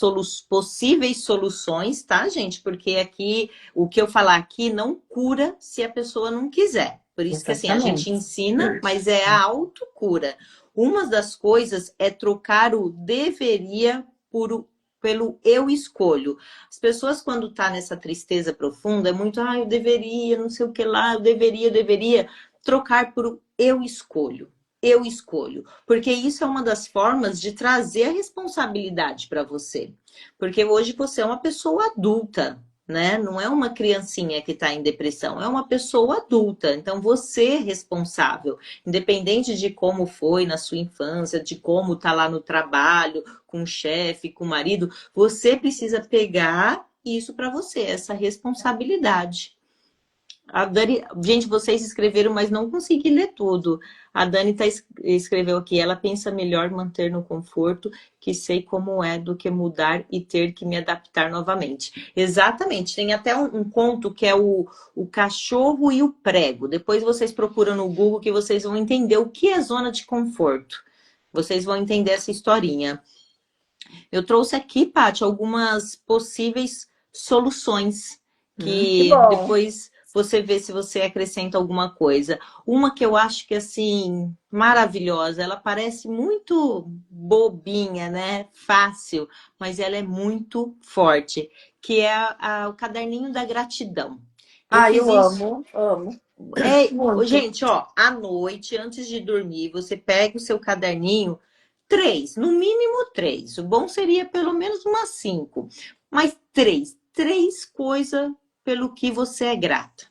possíveis soluções, tá, gente? Porque aqui, o que eu falar aqui não cura se a pessoa não quiser. Por isso que, assim, a gente Exatamente. ensina, mas é a autocura. Uma das coisas é trocar o deveria pelo eu escolho. As pessoas, quando tá nessa tristeza profunda, é muito, eu deveria, não sei o que lá, eu deveria, trocar por eu escolho. eu escolho. Porque isso é uma das formas de trazer a responsabilidade para você. Porque hoje você é uma pessoa adulta, né? Não é uma criancinha que está em depressão, é uma pessoa adulta. Então você é responsável, independente de como foi na sua infância, de como tá lá no trabalho, com o chefe, com o marido, você precisa pegar isso para você, essa responsabilidade. A Dani, gente, vocês escreveram, mas não consegui ler tudo. A Dani escreveu aqui, ela pensa melhor manter no conforto, que sei como é, do que mudar e ter que me adaptar novamente. Exatamente, tem até um conto que é o cachorro e o prego. Depois vocês procuram no Google que vocês vão entender o que é zona de conforto. Vocês vão entender essa historinha. Eu trouxe aqui, Paty, algumas possíveis soluções Que que bom. depois você vê se você acrescenta alguma coisa. Uma que eu acho que assim, maravilhosa, ela parece muito bobinha, né? Fácil, mas ela é muito forte, que é o caderninho da gratidão. Eu Ah, fiz eu isso. amo, amo. Muito. Gente, ó, à noite, antes de dormir, você pega o seu caderninho, três, no mínimo três. O bom seria pelo menos umas cinco, mas três coisas pelo que você é grata.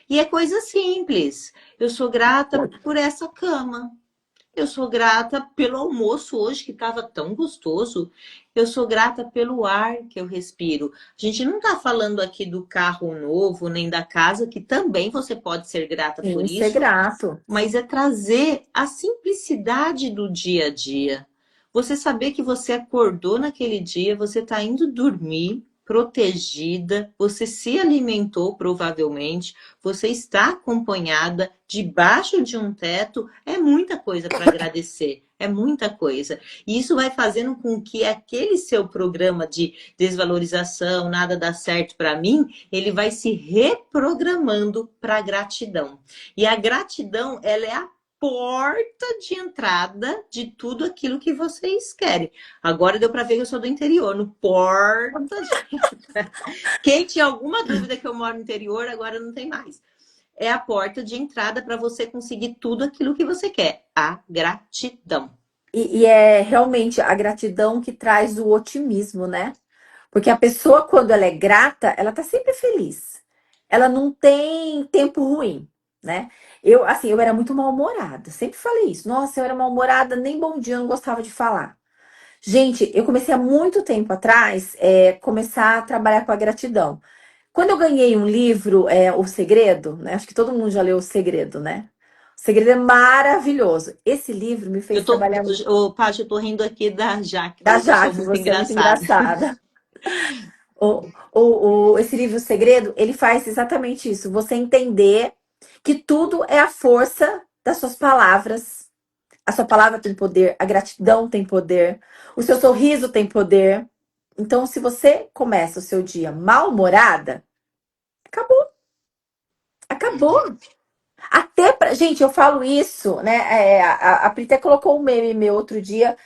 E é coisa simples. Eu sou grata por essa cama. Eu sou grata pelo almoço hoje que estava tão gostoso. Eu sou grata pelo ar que eu respiro. A gente não está falando aqui do carro novo, nem da casa, que também você pode ser grata por Sim, ser isso, grato. mas é trazer a simplicidade do dia a dia. Você saber que você acordou naquele dia, você está indo dormir protegida, você se alimentou provavelmente, você está acompanhada debaixo de um teto, é muita coisa para agradecer. É muita coisa. E isso vai fazendo com que aquele seu programa de desvalorização, nada dá certo para mim, ele vai se reprogramando para gratidão. E a gratidão, ela é a porta de entrada de tudo aquilo que vocês querem. Agora deu para ver que eu sou do interior, no porta de entrada. Quem tinha alguma dúvida que eu moro no interior, agora não tem mais. É a porta de entrada para você conseguir tudo aquilo que você quer. A gratidão. E é realmente a gratidão que traz o otimismo, né? Porque a pessoa, quando ela é grata, ela tá sempre feliz. Ela não tem tempo ruim, né? Eu, assim, eu era muito mal-humorada. Sempre falei isso. Nossa, eu era mal-humorada, nem bom dia eu não gostava de falar. Gente, eu comecei há muito tempo atrás, começar a trabalhar com a gratidão. Quando eu ganhei um livro, O Segredo, né? Acho que todo mundo já leu O Segredo, né? O Segredo é maravilhoso. Esse livro me fez Eu tô, trabalhar Paty, eu tô rindo aqui da Jaque, da falou que eu sou Jaque, muito você é muito engraçada. engraçada. Esse livro, O Segredo, ele faz exatamente isso. Você entender que tudo é a força das suas palavras. A sua palavra tem poder, a gratidão tem poder, o seu sorriso tem poder. Então, se você começa o seu dia mal-humorada, acabou, acabou. Até pra. Gente, eu falo isso, né? A Pri até colocou um meme meu outro dia,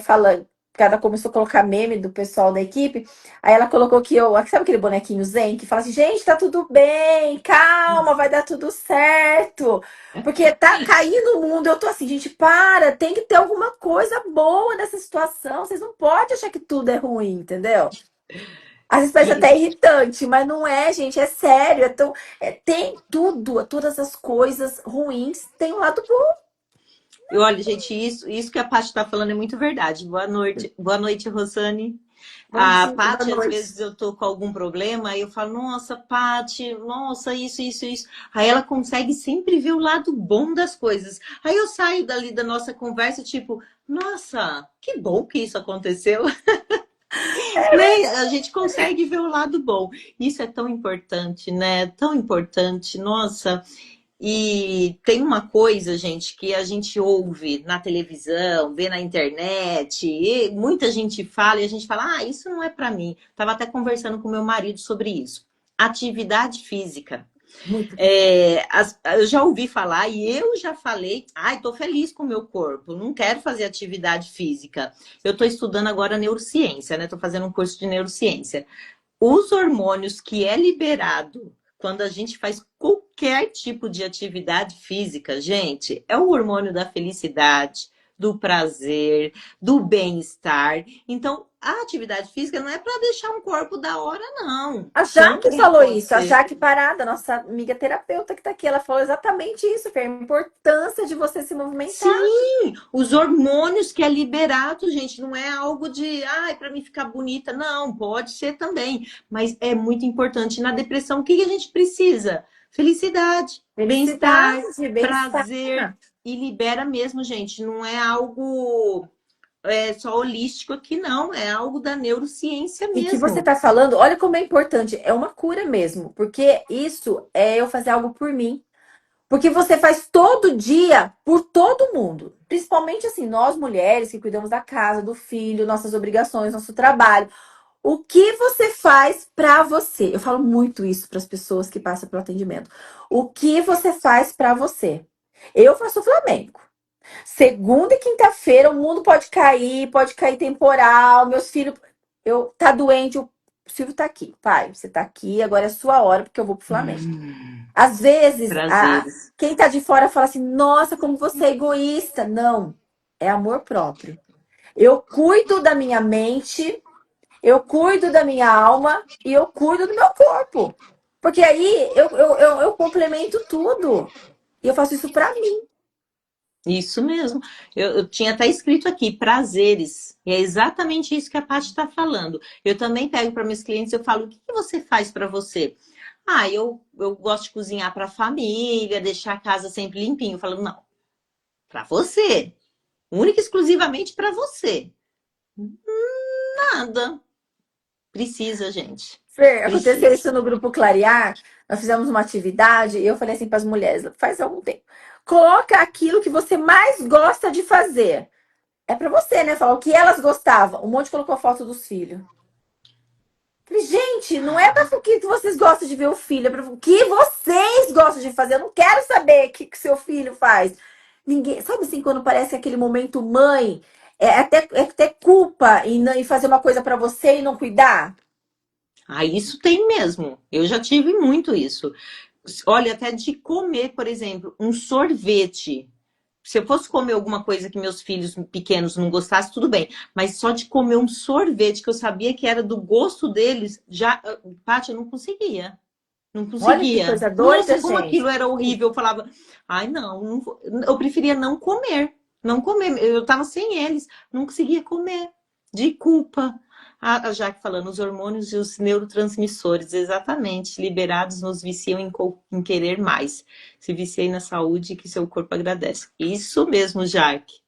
falando. Ela começou a colocar meme do pessoal da equipe. Aí ela colocou que eu. Sabe aquele bonequinho Zen que fala assim: gente, tá tudo bem, calma, vai dar tudo certo. Porque tá caindo o mundo. Eu tô assim, gente, para, tem que ter alguma coisa boa nessa situação. Vocês não podem achar que tudo é ruim, entendeu? Às vezes parece E, até irritante, mas não é, gente, é sério. Tem tudo, todas as coisas ruins tem um lado bom. e olha, gente, isso que a Paty está falando é muito verdade. Boa noite, Rosane. Bom A dia, boa Paty, às noite. vezes eu tô com algum problema, aí eu falo, nossa, Paty, nossa, isso. Aí ela consegue sempre ver o lado bom das coisas. Aí eu saio dali da nossa conversa, tipo, nossa, que bom que isso aconteceu. Né? A gente consegue ver o lado bom. Isso é tão importante, né? Tão importante. Nossa, e tem uma coisa, gente, que a gente ouve na televisão, vê na internet, e muita gente fala e a gente fala: "Ah, isso não é para mim". Tava até conversando com meu marido sobre isso. Atividade física. Muito. Eu já ouvi falar e eu já falei, ai, tô feliz com o meu corpo, não quero fazer atividade física. Eu tô estudando agora neurociência, né? Tô fazendo um curso de neurociência. Os hormônios que é liberado quando a gente faz qualquer qualquer tipo de atividade física, gente, é o hormônio da felicidade, do prazer, do bem-estar. Então, a atividade física não é para deixar um corpo da hora, não. A Jaque Também falou pode isso, a ser. Jaque Parada, nossa amiga terapeuta que tá aqui, ela falou exatamente isso, Fê, a importância de você se movimentar. Sim, os hormônios que é liberado, gente, não é algo de, ai, para mim ficar bonita. Não, pode ser também, mas é muito importante. Na depressão, o que a gente precisa? Felicidade, bem-estar, Felicidade, bem-estar. prazer e libera mesmo, gente. Não é algo só holístico aqui, não. É algo da neurociência E que você mesmo. tá falando, olha como é importante, é uma cura mesmo, porque isso é eu fazer algo por mim. Porque você faz todo dia por todo mundo. Principalmente assim, nós mulheres que cuidamos da casa, do filho, nossas obrigações, nosso trabalho. O que você faz pra você? Eu falo muito isso para as pessoas que passam pelo atendimento. O que você faz pra você? Eu faço Flamengo. Segunda e quinta-feira o mundo pode cair temporal, meus filhos, eu tá doente, o Silvio tá aqui. Pai, você tá aqui, agora é sua hora porque eu vou pro Flamengo. Às vezes, Prazeres. quem tá de fora fala assim: nossa, como você é egoísta. Não, é amor próprio. Eu cuido da minha mente, eu cuido da minha alma e eu cuido do meu corpo. Porque aí eu complemento tudo. E eu faço isso pra mim. Isso mesmo. Eu tinha até escrito aqui, prazeres. E é exatamente isso que a Paty está falando. Eu também pego para meus clientes, eu falo, o que que você faz para você? Ah, eu gosto de cozinhar para a família, deixar a casa sempre limpinho. Eu falo, não, para você. Única e exclusivamente para você. Nada. Precisa, gente. Fer, aconteceu Precisa. isso no grupo Clarear. Nós fizemos uma atividade e eu falei assim para as mulheres, faz algum tempo. Coloca aquilo que você mais gosta de fazer. É pra você, né? Falar o que elas gostavam. Um monte colocou a foto dos filhos. Falei, gente, não é pra o que vocês gostam de ver o filho, é pra o que vocês gostam de fazer. Eu não quero saber o que seu filho faz. Ninguém, sabe assim, quando parece aquele momento mãe, é até culpa em fazer uma coisa pra você e não cuidar? Ah, isso tem mesmo. Eu já tive muito isso. Olha, até de comer, por exemplo, um sorvete. Se eu fosse comer alguma coisa que meus filhos pequenos não gostassem, tudo bem. Mas só de comer um sorvete que eu sabia que era do gosto deles, já, Paty, eu não conseguia. Não Olha que conseguia. coisa Nossa, doida, como gente. aquilo era horrível. Eu falava, ai, não, eu preferia não comer. Não comer. Eu tava sem eles, não conseguia comer. De culpa. A Jaque falando, os hormônios e os neurotransmissores, exatamente, liberados nos viciam em querer mais. Se viciei na saúde, que seu corpo agradece. Isso mesmo, Jaque.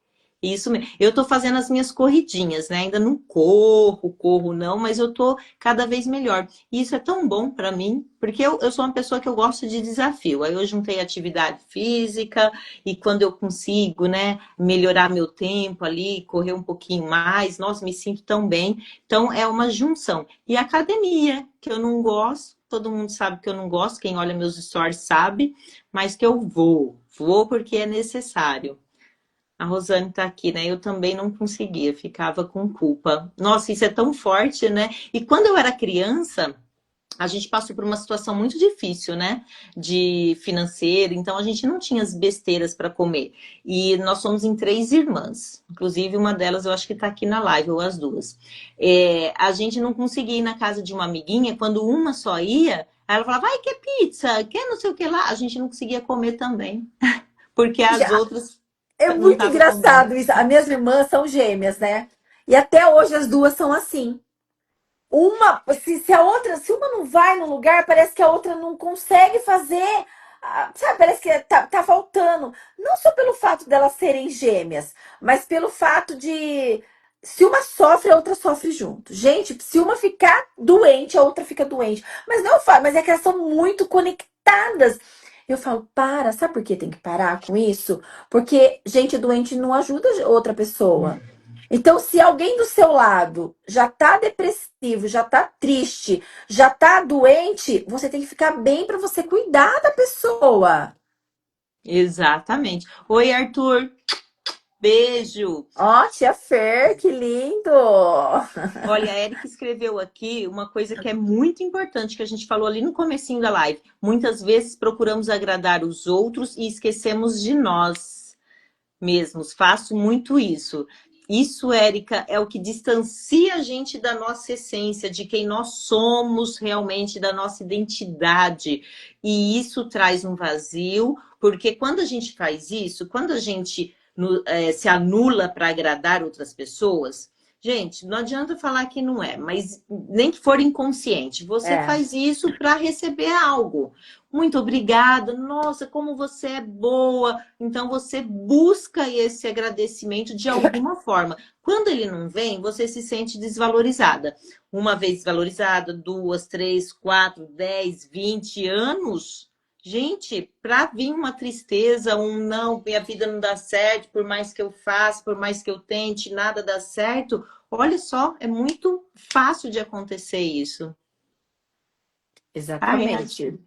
Isso mesmo. Eu tô fazendo as minhas corridinhas, né? Ainda não corro não, mas eu tô cada vez melhor. E isso é tão bom para mim, porque eu sou uma pessoa que eu gosto de desafio. Aí eu juntei atividade física e quando eu consigo, né, melhorar meu tempo ali, correr um pouquinho mais, nossa, me sinto tão bem. Então é uma junção. E academia, que eu não gosto, todo mundo sabe que eu não gosto, quem olha meus stories sabe, mas que eu vou porque é necessário. A Rosane tá aqui, né? Eu também não conseguia, ficava com culpa. Nossa, isso é tão forte, né? E quando eu era criança, a gente passou por uma situação muito difícil, né? De financeira, então a gente não tinha as besteiras para comer. E nós somos em três irmãs, inclusive uma delas eu acho que tá aqui na live, ou as duas. A gente não conseguia ir na casa de uma amiguinha, quando uma só ia, ela falava, vai, quer pizza, quer não sei o que lá, a gente não conseguia comer também, porque as Já, outras é não muito estavam comendo. engraçado isso. As minhas irmãs são gêmeas, né? E até hoje as duas são assim. Uma, se a outra, se uma não vai no lugar, parece que a outra não consegue fazer, sabe? Parece que tá faltando. Não só pelo fato delas serem gêmeas, mas pelo fato de se uma sofre, a outra sofre junto. Gente, se uma ficar doente, a outra fica doente. Mas não faz, mas é que elas são muito conectadas. Eu falo, para, sabe por que tem que parar com isso? Porque gente doente não ajuda outra pessoa. Então, se alguém do seu lado já tá depressivo, já tá triste, já tá doente, você tem que ficar bem para você cuidar da pessoa. Exatamente. Oi, Arthur. Beijo! Ó, tia Fer, que lindo! Olha, a Erika escreveu aqui uma coisa que é muito importante, que a gente falou ali no comecinho da live. Muitas vezes procuramos agradar os outros e esquecemos de nós mesmos. Faço muito isso. Isso, Érica, é o que distancia a gente da nossa essência, de quem nós somos realmente, da nossa identidade. E isso traz um vazio, porque quando a gente faz isso, quando a gente se anula para agradar outras pessoas, gente, não adianta falar que não é, mas nem que for inconsciente, você É, faz isso para receber algo. Muito obrigada, nossa, como você é boa. Então você busca esse agradecimento de alguma forma. Quando ele não vem, você se sente desvalorizada. Uma vez desvalorizada, duas, três, quatro, 10, 20 anos. Gente, para vir uma tristeza, um não, minha vida não dá certo, por mais que eu faça, por mais que eu tente, nada dá certo. Olha só, é muito fácil de acontecer isso. Ai, exatamente.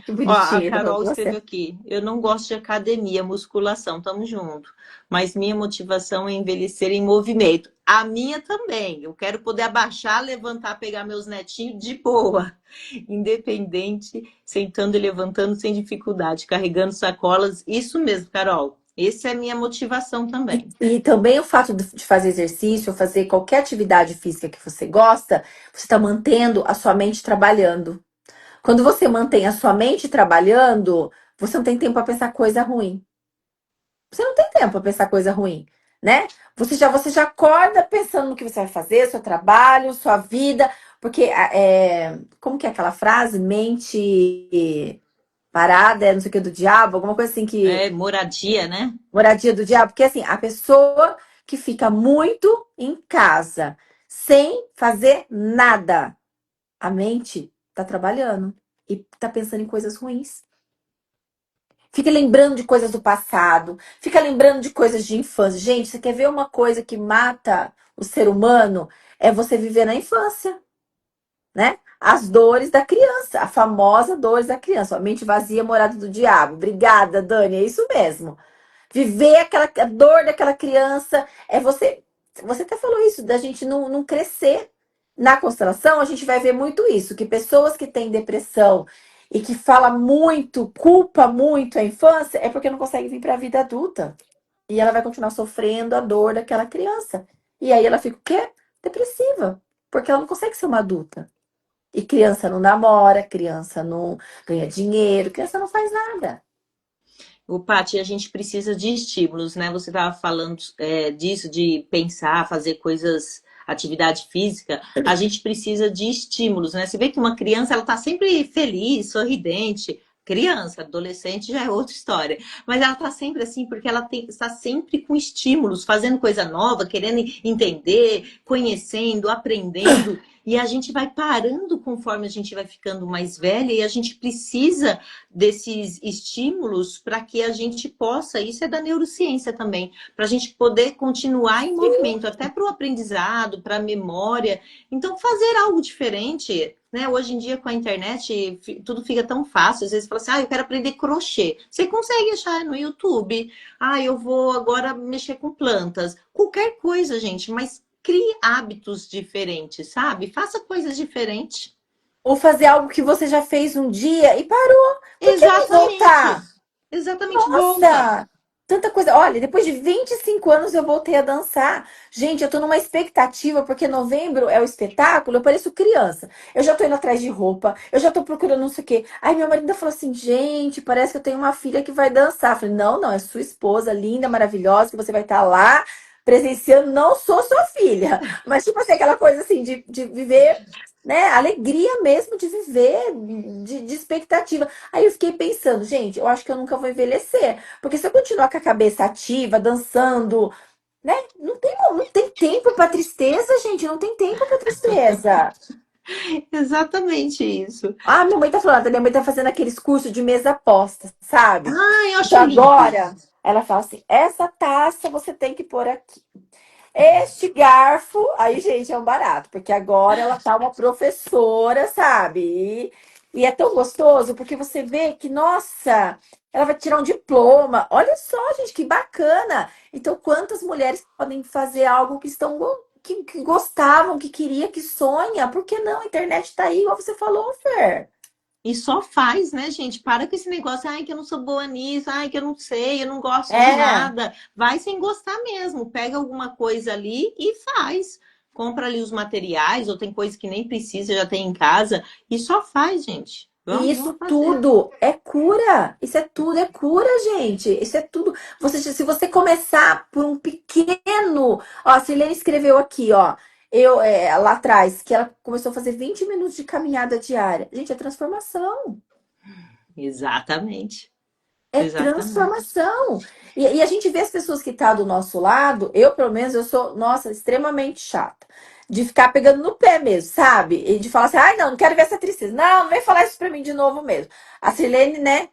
Que ó, a bonitinho, ele tá falando Carol com escreveu você. aqui. Eu não gosto de academia, musculação, tamo junto. Mas minha motivação é envelhecer em movimento. A minha também. Eu quero poder abaixar, levantar, pegar meus netinhos de boa. Independente, sentando e levantando sem dificuldade, carregando sacolas. Isso mesmo, Carol. Essa é a minha motivação também. E também o fato de fazer exercício, ou fazer qualquer atividade física que você gosta, você está mantendo a sua mente trabalhando. Quando você mantém a sua mente trabalhando, você não tem tempo para pensar coisa ruim. Você não tem tempo para pensar coisa ruim, né? Você já acorda pensando no que você vai fazer, seu trabalho, sua vida, porque como que é aquela frase? Mente parada, não sei o que do diabo, alguma coisa assim que É, moradia, né? moradia do diabo, porque assim, a pessoa que fica muito em casa sem fazer nada, a mente tá trabalhando e tá pensando em coisas ruins. Fica lembrando de coisas do passado, fica lembrando de coisas de infância. Gente, você quer ver uma coisa que mata o ser humano? É você viver na infância, né? As dores da criança, a famosa dores da criança. A mente vazia, morada do diabo. Obrigada, Dani, é isso mesmo. Viver aquela a dor daquela criança é você. Você até falou isso, da gente não crescer. Na constelação, a gente vai ver muito isso, que pessoas que têm depressão e que fala muito, culpa muito a infância, é porque não consegue vir para a vida adulta. E ela vai continuar sofrendo a dor daquela criança. E aí ela fica o quê? Depressiva, porque ela não consegue ser uma adulta. E criança não namora, criança não ganha dinheiro, criança não faz nada. O Paty, a gente precisa de estímulos, né? Você estava falando disso, de pensar, fazer coisas, atividade física. A gente precisa de estímulos, né? Você vê que uma criança, ela tá sempre feliz, sorridente. Criança, adolescente já é outra história. Mas ela tá sempre assim, porque ela está sempre com estímulos, fazendo coisa nova, querendo entender, conhecendo, aprendendo. E a gente vai parando conforme a gente vai ficando mais velha e a gente precisa desses estímulos para que a gente possa, isso é da neurociência também, para a gente poder continuar em movimento, até para o aprendizado, para a memória. Então, fazer algo diferente. Né? Hoje em dia, com a internet, tudo fica tão fácil. Às vezes, você fala assim: eu quero aprender crochê. Você consegue achar no YouTube. Eu vou agora mexer com plantas. Qualquer coisa, gente, mas crie hábitos diferentes, sabe? Faça coisas diferentes. Ou fazer algo que você já fez um dia e parou. Por que não Exatamente. voltar? Exatamente, volta. Nossa! Tanta coisa. Olha, depois de 25 anos eu voltei a dançar. Gente, eu tô numa expectativa, porque novembro é o espetáculo, eu pareço criança. Eu já tô indo atrás de roupa, eu já tô procurando não sei o quê. Aí meu marido ainda falou assim: gente, parece que eu tenho uma filha que vai dançar. Eu falei: não, não, é sua esposa, linda, maravilhosa, que você vai estar lá presenciando. Não sou sua filha. Mas, tipo assim, aquela coisa assim de viver, né? Alegria mesmo de viver, de expectativa. Aí eu fiquei pensando, gente, eu acho que eu nunca vou envelhecer. Porque se eu continuar com a cabeça ativa, dançando, né? Não tem tempo para tristeza, gente. Não tem tempo para tristeza. Exatamente isso. Ah, minha mãe tá falando, minha mãe tá fazendo aqueles cursos de mesa posta, sabe? Eu Então acho lindo. agora ela fala assim: essa taça você tem que pôr aqui. Este garfo, aí, gente, é um barato, porque agora ela tá uma professora, sabe? E é tão gostoso porque você vê que, nossa, ela vai tirar um diploma. Olha só, gente, que bacana. Então, quantas mulheres podem fazer algo que que gostavam, que queria, que sonha? Por que não? A internet tá aí, igual você falou, Fer. E só faz, né, gente? Para com esse negócio, ai, que eu não sou boa nisso, ai, que eu não sei, eu não gosto de É, nada. Vai sem gostar mesmo. Pega alguma coisa ali e faz. Compra ali os materiais, ou tem coisa que nem precisa, já tem em casa, e só faz, gente. e Vamos isso fazer. tudo é cura. Isso é tudo, é cura, gente. Isso é tudo. Se você começar por um pequeno. Ó, a Silene escreveu aqui, ó. Lá atrás, que ela começou a fazer 20 minutos de caminhada diária. Gente, é transformação. Exatamente. É Exatamente. transformação. E a gente vê as pessoas que estão do nosso lado, eu, pelo menos, eu sou, nossa, extremamente chata. De ficar pegando no pé mesmo, sabe? E de falar assim, ai, não quero ver essa tristeza. Não, não vem falar isso pra mim de novo mesmo. A Silene, né?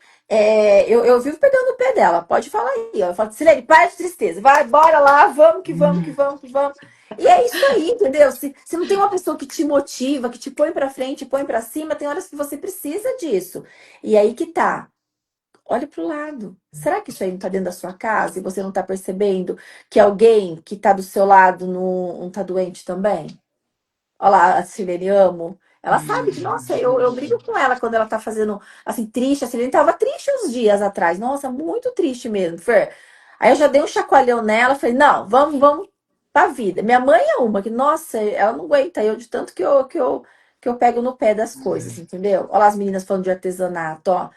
Eu vivo pegando no pé dela. Pode falar aí, ó. Eu falo, Silene, para de tristeza. Vai, bora lá, vamos que vamos, que vamos, que vamos. E é isso aí, entendeu? Se não tem uma pessoa que te motiva, que te põe pra frente, põe pra cima, tem horas que você precisa disso. E aí que tá. Olhe para o lado. Será que isso aí não está dentro da sua casa e você não está percebendo que alguém que está do seu lado não está doente também? Olha lá, a Silene Amo. Ela sabe que, nossa, eu brigo com ela quando ela tá fazendo assim, triste. A Silene tava triste uns dias atrás. Nossa, muito triste mesmo, Fer. Aí eu já dei um chacoalhão nela, falei, não, vamos pra vida. Minha mãe é uma que, nossa, ela não aguenta eu de tanto que eu pego no pé das coisas, entendeu? Olha lá as meninas falando de artesanato, ó.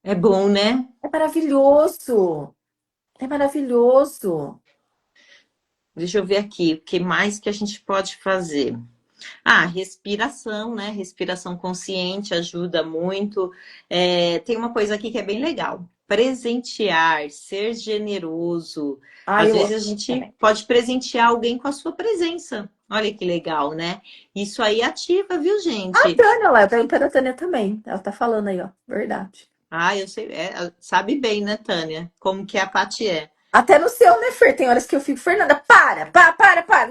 É bom, né? É maravilhoso. É maravilhoso. Deixa eu ver aqui, o que mais que a gente pode fazer? Ah, respiração, né? Respiração consciente ajuda muito. É, tem uma coisa aqui que é bem legal. Presentear, ser generoso. Ah, Às eu vezes amo a gente também. pode presentear alguém com a sua presença. Olha que legal, né? Isso aí ativa, viu, A gente? Tânia lá, eu perguntei da Tânia também. Ela tá falando aí, ó. Verdade. Ah, eu sei, sabe bem, né, Tânia? Como que a Paty é. Até no seu, né, Fer? Tem horas que eu fico, Fernanda, para.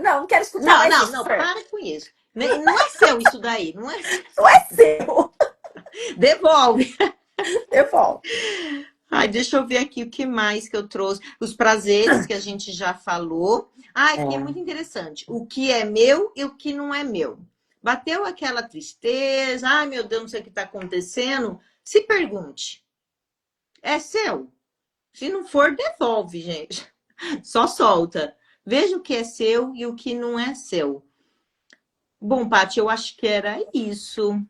Não, não quero escutar Não, mais não, isso, não, Fer. para com isso. Não é seu isso daí, não é seu. Não é seu. Devolve. Eu falo. Ai, deixa eu ver aqui o que mais que eu trouxe. Os prazeres que a gente já falou. Ah, aqui é É. muito interessante. O que é meu e o que não é meu. Bateu aquela tristeza. Ai, meu Deus, não sei o que está acontecendo. Se pergunte: é seu? Se não for, devolve, gente. Só solta. Veja o que é seu e o que não é seu. Bom, Paty, eu acho que era isso.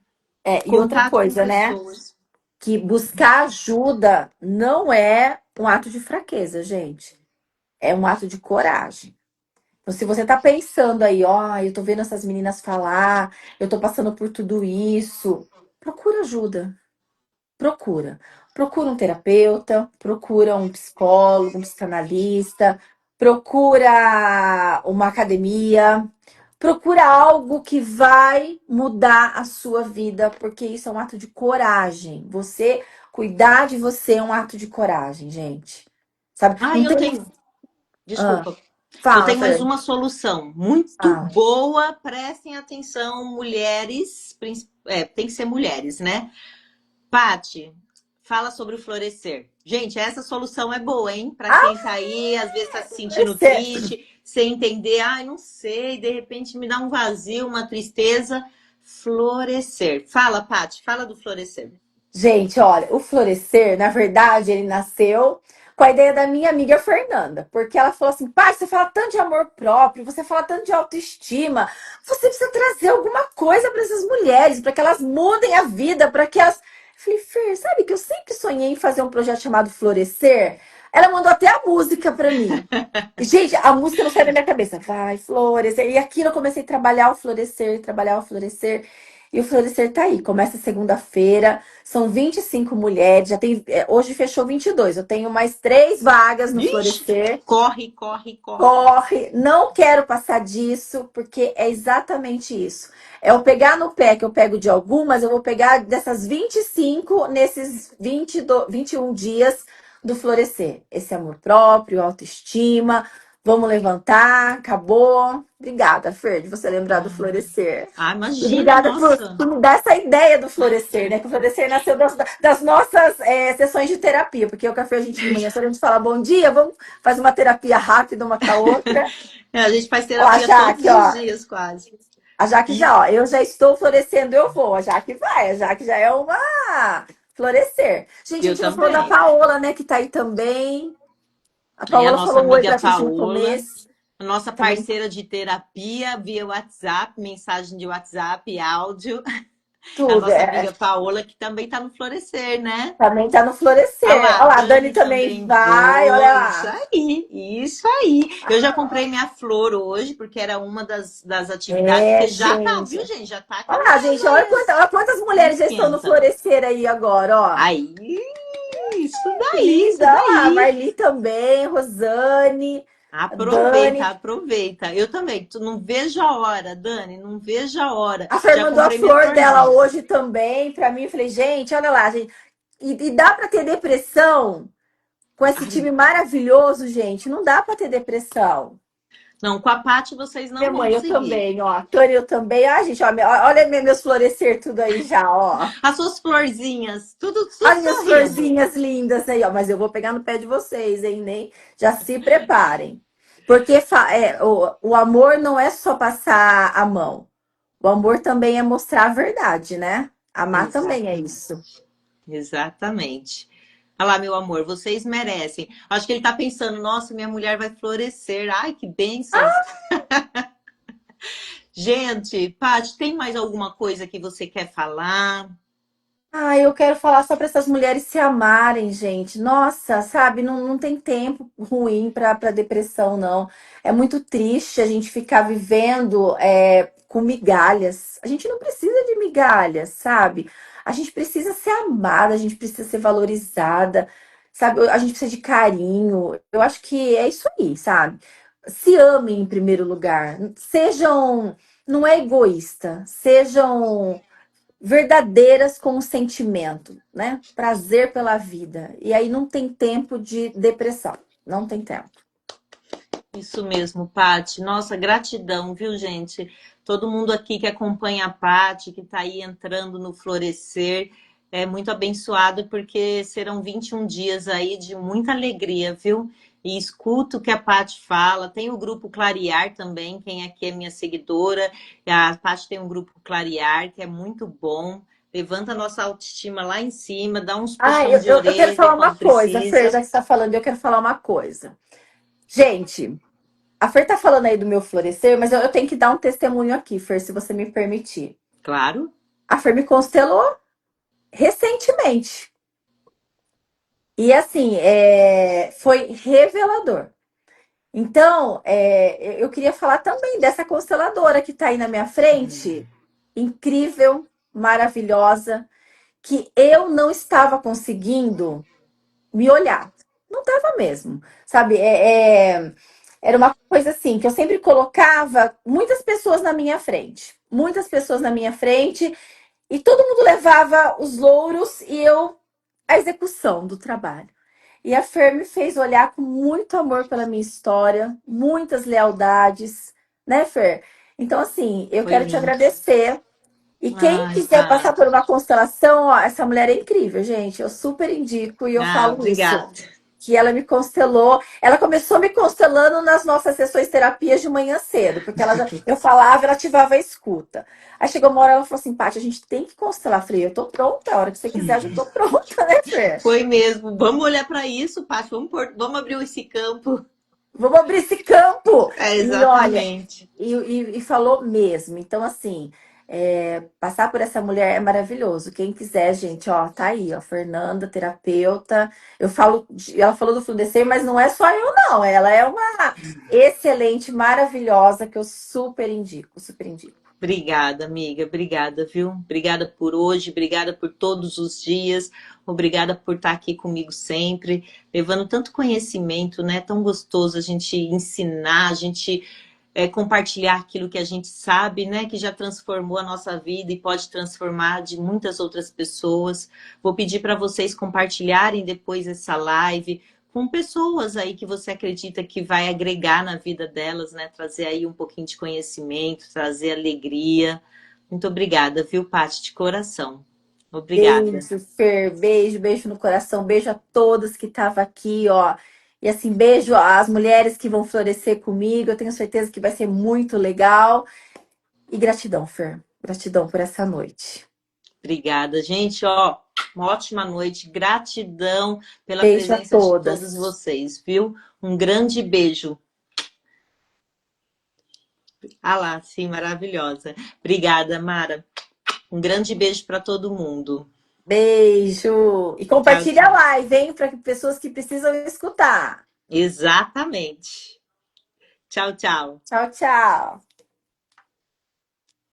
E outra Contato com coisa, né? pessoas. Que buscar ajuda não é um ato de fraqueza, gente. É um ato de coragem. Então, se você tá pensando aí, ó, eu tô vendo essas meninas falar, eu tô passando por tudo isso, procura ajuda. Procura. Procura um terapeuta, procura um psicólogo, um psicanalista, procura uma academia, procura algo que vai mudar a sua vida, porque isso é um ato de coragem. Você cuidar de você é um ato de coragem, gente. Sabe? Ah, Não eu tem. tenho. Ah, Desculpa. Eu fala, tenho mais Fer. uma solução muito Ah. boa. Prestem atenção, mulheres. Tem que ser mulheres, né? Pati, fala sobre o florescer. Gente, essa solução é boa, hein? Para Ah, quem tá aí, às vezes tá se sentindo florescer. triste, sem entender, ai, não sei, de repente me dá um vazio, uma tristeza. Florescer. Fala, Pati, fala do florescer. Gente, olha, o Florescer, na verdade, ele nasceu com a ideia da minha amiga Fernanda, porque ela falou assim: pai, você fala tanto de amor próprio, você fala tanto de autoestima, você precisa trazer alguma coisa para essas mulheres, para que elas mudem a vida, para que elas. Eu falei, Fer, sabe que eu sempre sonhei em fazer um projeto chamado Florescer? Ela mandou até a música para mim. Gente, a música não sai da minha cabeça. Vai florescer. E aquilo eu comecei a trabalhar o florescer, trabalhar o florescer. E o florescer tá aí. Começa segunda-feira. São 25 mulheres. Hoje fechou 22. Eu tenho mais 3 vagas no Ixi, florescer. corre, corre, corre. Corre. Não quero passar disso, porque é exatamente isso. É eu pegar no pé que eu pego de algumas, eu vou pegar dessas 25 nesses 21 dias do florescer. Esse amor próprio, autoestima. Vamos levantar, acabou. Obrigada, Fer, de você lembrar do Florescer. Ah, E imagina, obrigada nossa. por me dar essa ideia do Florescer, né? Que o Florescer nasceu das nossas sessões de terapia, porque o café a gente de manhã, se a gente fala bom dia, vamos fazer uma terapia rápida uma com a outra. A gente faz Ó, a terapia todos Jaque, os ó. dias, quase. A Jaque E já, ó, eu já estou florescendo, eu vou. A Jaque vai, a Jaque já é uma florescer. Gente, a eu gente não falou da também. Paola, né, que tá aí também. A Aí a Paola nossa falou um oi amiga pra gente no Paola, começo. a nossa Também, parceira de terapia via WhatsApp, mensagem de WhatsApp, áudio. A tudo. nossa amiga Paola, que também está no Florescer, né? Também tá no Ah florescer. lá, a Olha lá, a Dani Dani também também vai, olha foi. Isso lá. aí, isso aí. Eu já comprei minha flor hoje, porque era uma das atividades, É, porque já tá, gente. viu, gente? Já tá Olha lá, caminhando gente, aí olha quantas o mulheres já estão no esquenta. florescer aí agora, ó. Aí, isso Que daí, linda, isso olha lá, a daí. Marli também, Rosane, a Aproveita, Dani. aproveita. Eu também, tu não vejo a hora, Dani, não vejo a hora. A Fer Já mandou a comprei minha flor dela florzinha. hoje também pra mim. Eu falei, gente, olha lá, gente. E dá pra ter depressão com esse Ai, time maravilhoso, gente. Não dá pra ter depressão. não, com a Paty vocês Minha não vão mãe, eu conseguir. também, ó. Tânia, eu também. Ai, gente, ó, olha meus florescer tudo aí já, ó. As suas florzinhas, tudo, tudo Olha minhas sorrindo. florzinhas lindas aí, ó. Mas eu vou pegar no pé de vocês, hein? Nem já se preparem. Porque o amor não é só passar a mão. O amor também é mostrar a verdade, né? Amar também é isso. Exatamente. Exatamente. Olha lá, meu amor, vocês merecem. Acho que ele tá pensando, nossa, minha mulher vai florescer. Ai, que bênção. Gente, Paty, tem mais alguma coisa que você quer falar? Ah, eu quero falar só para essas mulheres se amarem, gente. Nossa, sabe, não tem tempo ruim para depressão, não. É muito triste a gente ficar vivendo com migalhas. A gente não precisa de migalhas, sabe? A gente precisa ser amada, a gente precisa ser valorizada, sabe? A gente precisa de carinho. Eu acho que é isso aí, sabe? Se amem em primeiro lugar. Sejam, não é egoísta, sejam verdadeiras com o sentimento, né? Prazer pela vida. E aí não tem tempo de depressão. Não tem tempo. Isso mesmo, Paty. Nossa, gratidão, viu, gente? Todo mundo aqui que acompanha a Paty, que está aí entrando no Florescer, é muito abençoado, porque serão 21 dias aí de muita alegria, viu? E escuto o que a Paty fala. Tem o grupo Clarear também, quem aqui é minha seguidora. A Paty tem um grupo Clarear, que é muito bom. Levanta a nossa autoestima lá em cima, dá uns Ah, puxão de eu quero orelha falar uma quando coisa, Fer, precisa. já que você está falando, eu quero falar uma coisa. Gente, a Fer tá falando aí do meu florescer, mas eu tenho que dar um testemunho aqui, Fer, se você me permitir. Claro. A Fer me constelou recentemente. E assim, foi revelador. Então, eu queria falar também dessa consteladora que está aí na minha frente, incrível, maravilhosa, que eu não estava conseguindo me olhar. Não estava mesmo, sabe? Era uma coisa assim, que eu sempre colocava muitas pessoas na minha frente. Muitas pessoas na minha frente, e todo mundo levava os louros e eu a execução do trabalho. E a Fer me fez olhar com muito amor pela minha história, muitas lealdades, né, Fer? Então, assim, eu Foi quero te lindo. agradecer. E quem Ai, quiser passar Paty. por uma constelação, ó, essa mulher é incrível, gente. Eu super indico e eu Ah, falo isso. obrigada. Que ela me constelou. Ela começou me constelando nas nossas sessões terapias de manhã cedo, porque eu falava, ela ativava a escuta. Aí chegou uma hora, ela falou assim, Paty, a gente tem que constelar. Eu falei, eu tô pronta, a hora que você quiser, eu já tô pronta, né, Fer? Foi mesmo. Vamos olhar para isso, Paty. Vamos abrir esse campo. Vamos abrir esse campo! É, E olha, exatamente. e falou mesmo. Então, assim, passar por essa mulher é maravilhoso. Quem quiser, gente, ó, tá aí, ó, Fernanda, terapeuta. Ela falou do Florescer, mas não é só eu, não. Ela é uma excelente, maravilhosa, que eu super indico, super indico. Obrigada, amiga. Obrigada, viu? Obrigada por hoje, obrigada por todos os dias, obrigada por estar aqui comigo sempre, levando tanto conhecimento, né? Tão gostoso a gente ensinar, a gente compartilhar aquilo que a gente sabe, né? Que já transformou a nossa vida e pode transformar de muitas outras pessoas. Vou pedir para vocês compartilharem depois essa live com pessoas aí que você acredita que vai agregar na vida delas, né? Trazer aí um pouquinho de conhecimento, trazer alegria. Muito obrigada, viu, Paty, de coração. Obrigada. Beijo, Fer, beijo, beijo no coração, beijo a todas que estavam aqui, ó. E assim, beijo às mulheres que vão florescer comigo. Eu tenho certeza que vai ser muito legal. E gratidão, Fer. Gratidão por essa noite. Obrigada, gente. Ó, uma ótima noite. Gratidão pela Beijo a presença de todas. todos vocês, viu? Um grande beijo. Ah lá, sim, maravilhosa. Obrigada, Mara. Um grande beijo para todo mundo. Beijo. E Tchau, compartilha a tchau. live, hein, para pessoas que precisam escutar. Exatamente. Tchau, tchau. Tchau, tchau.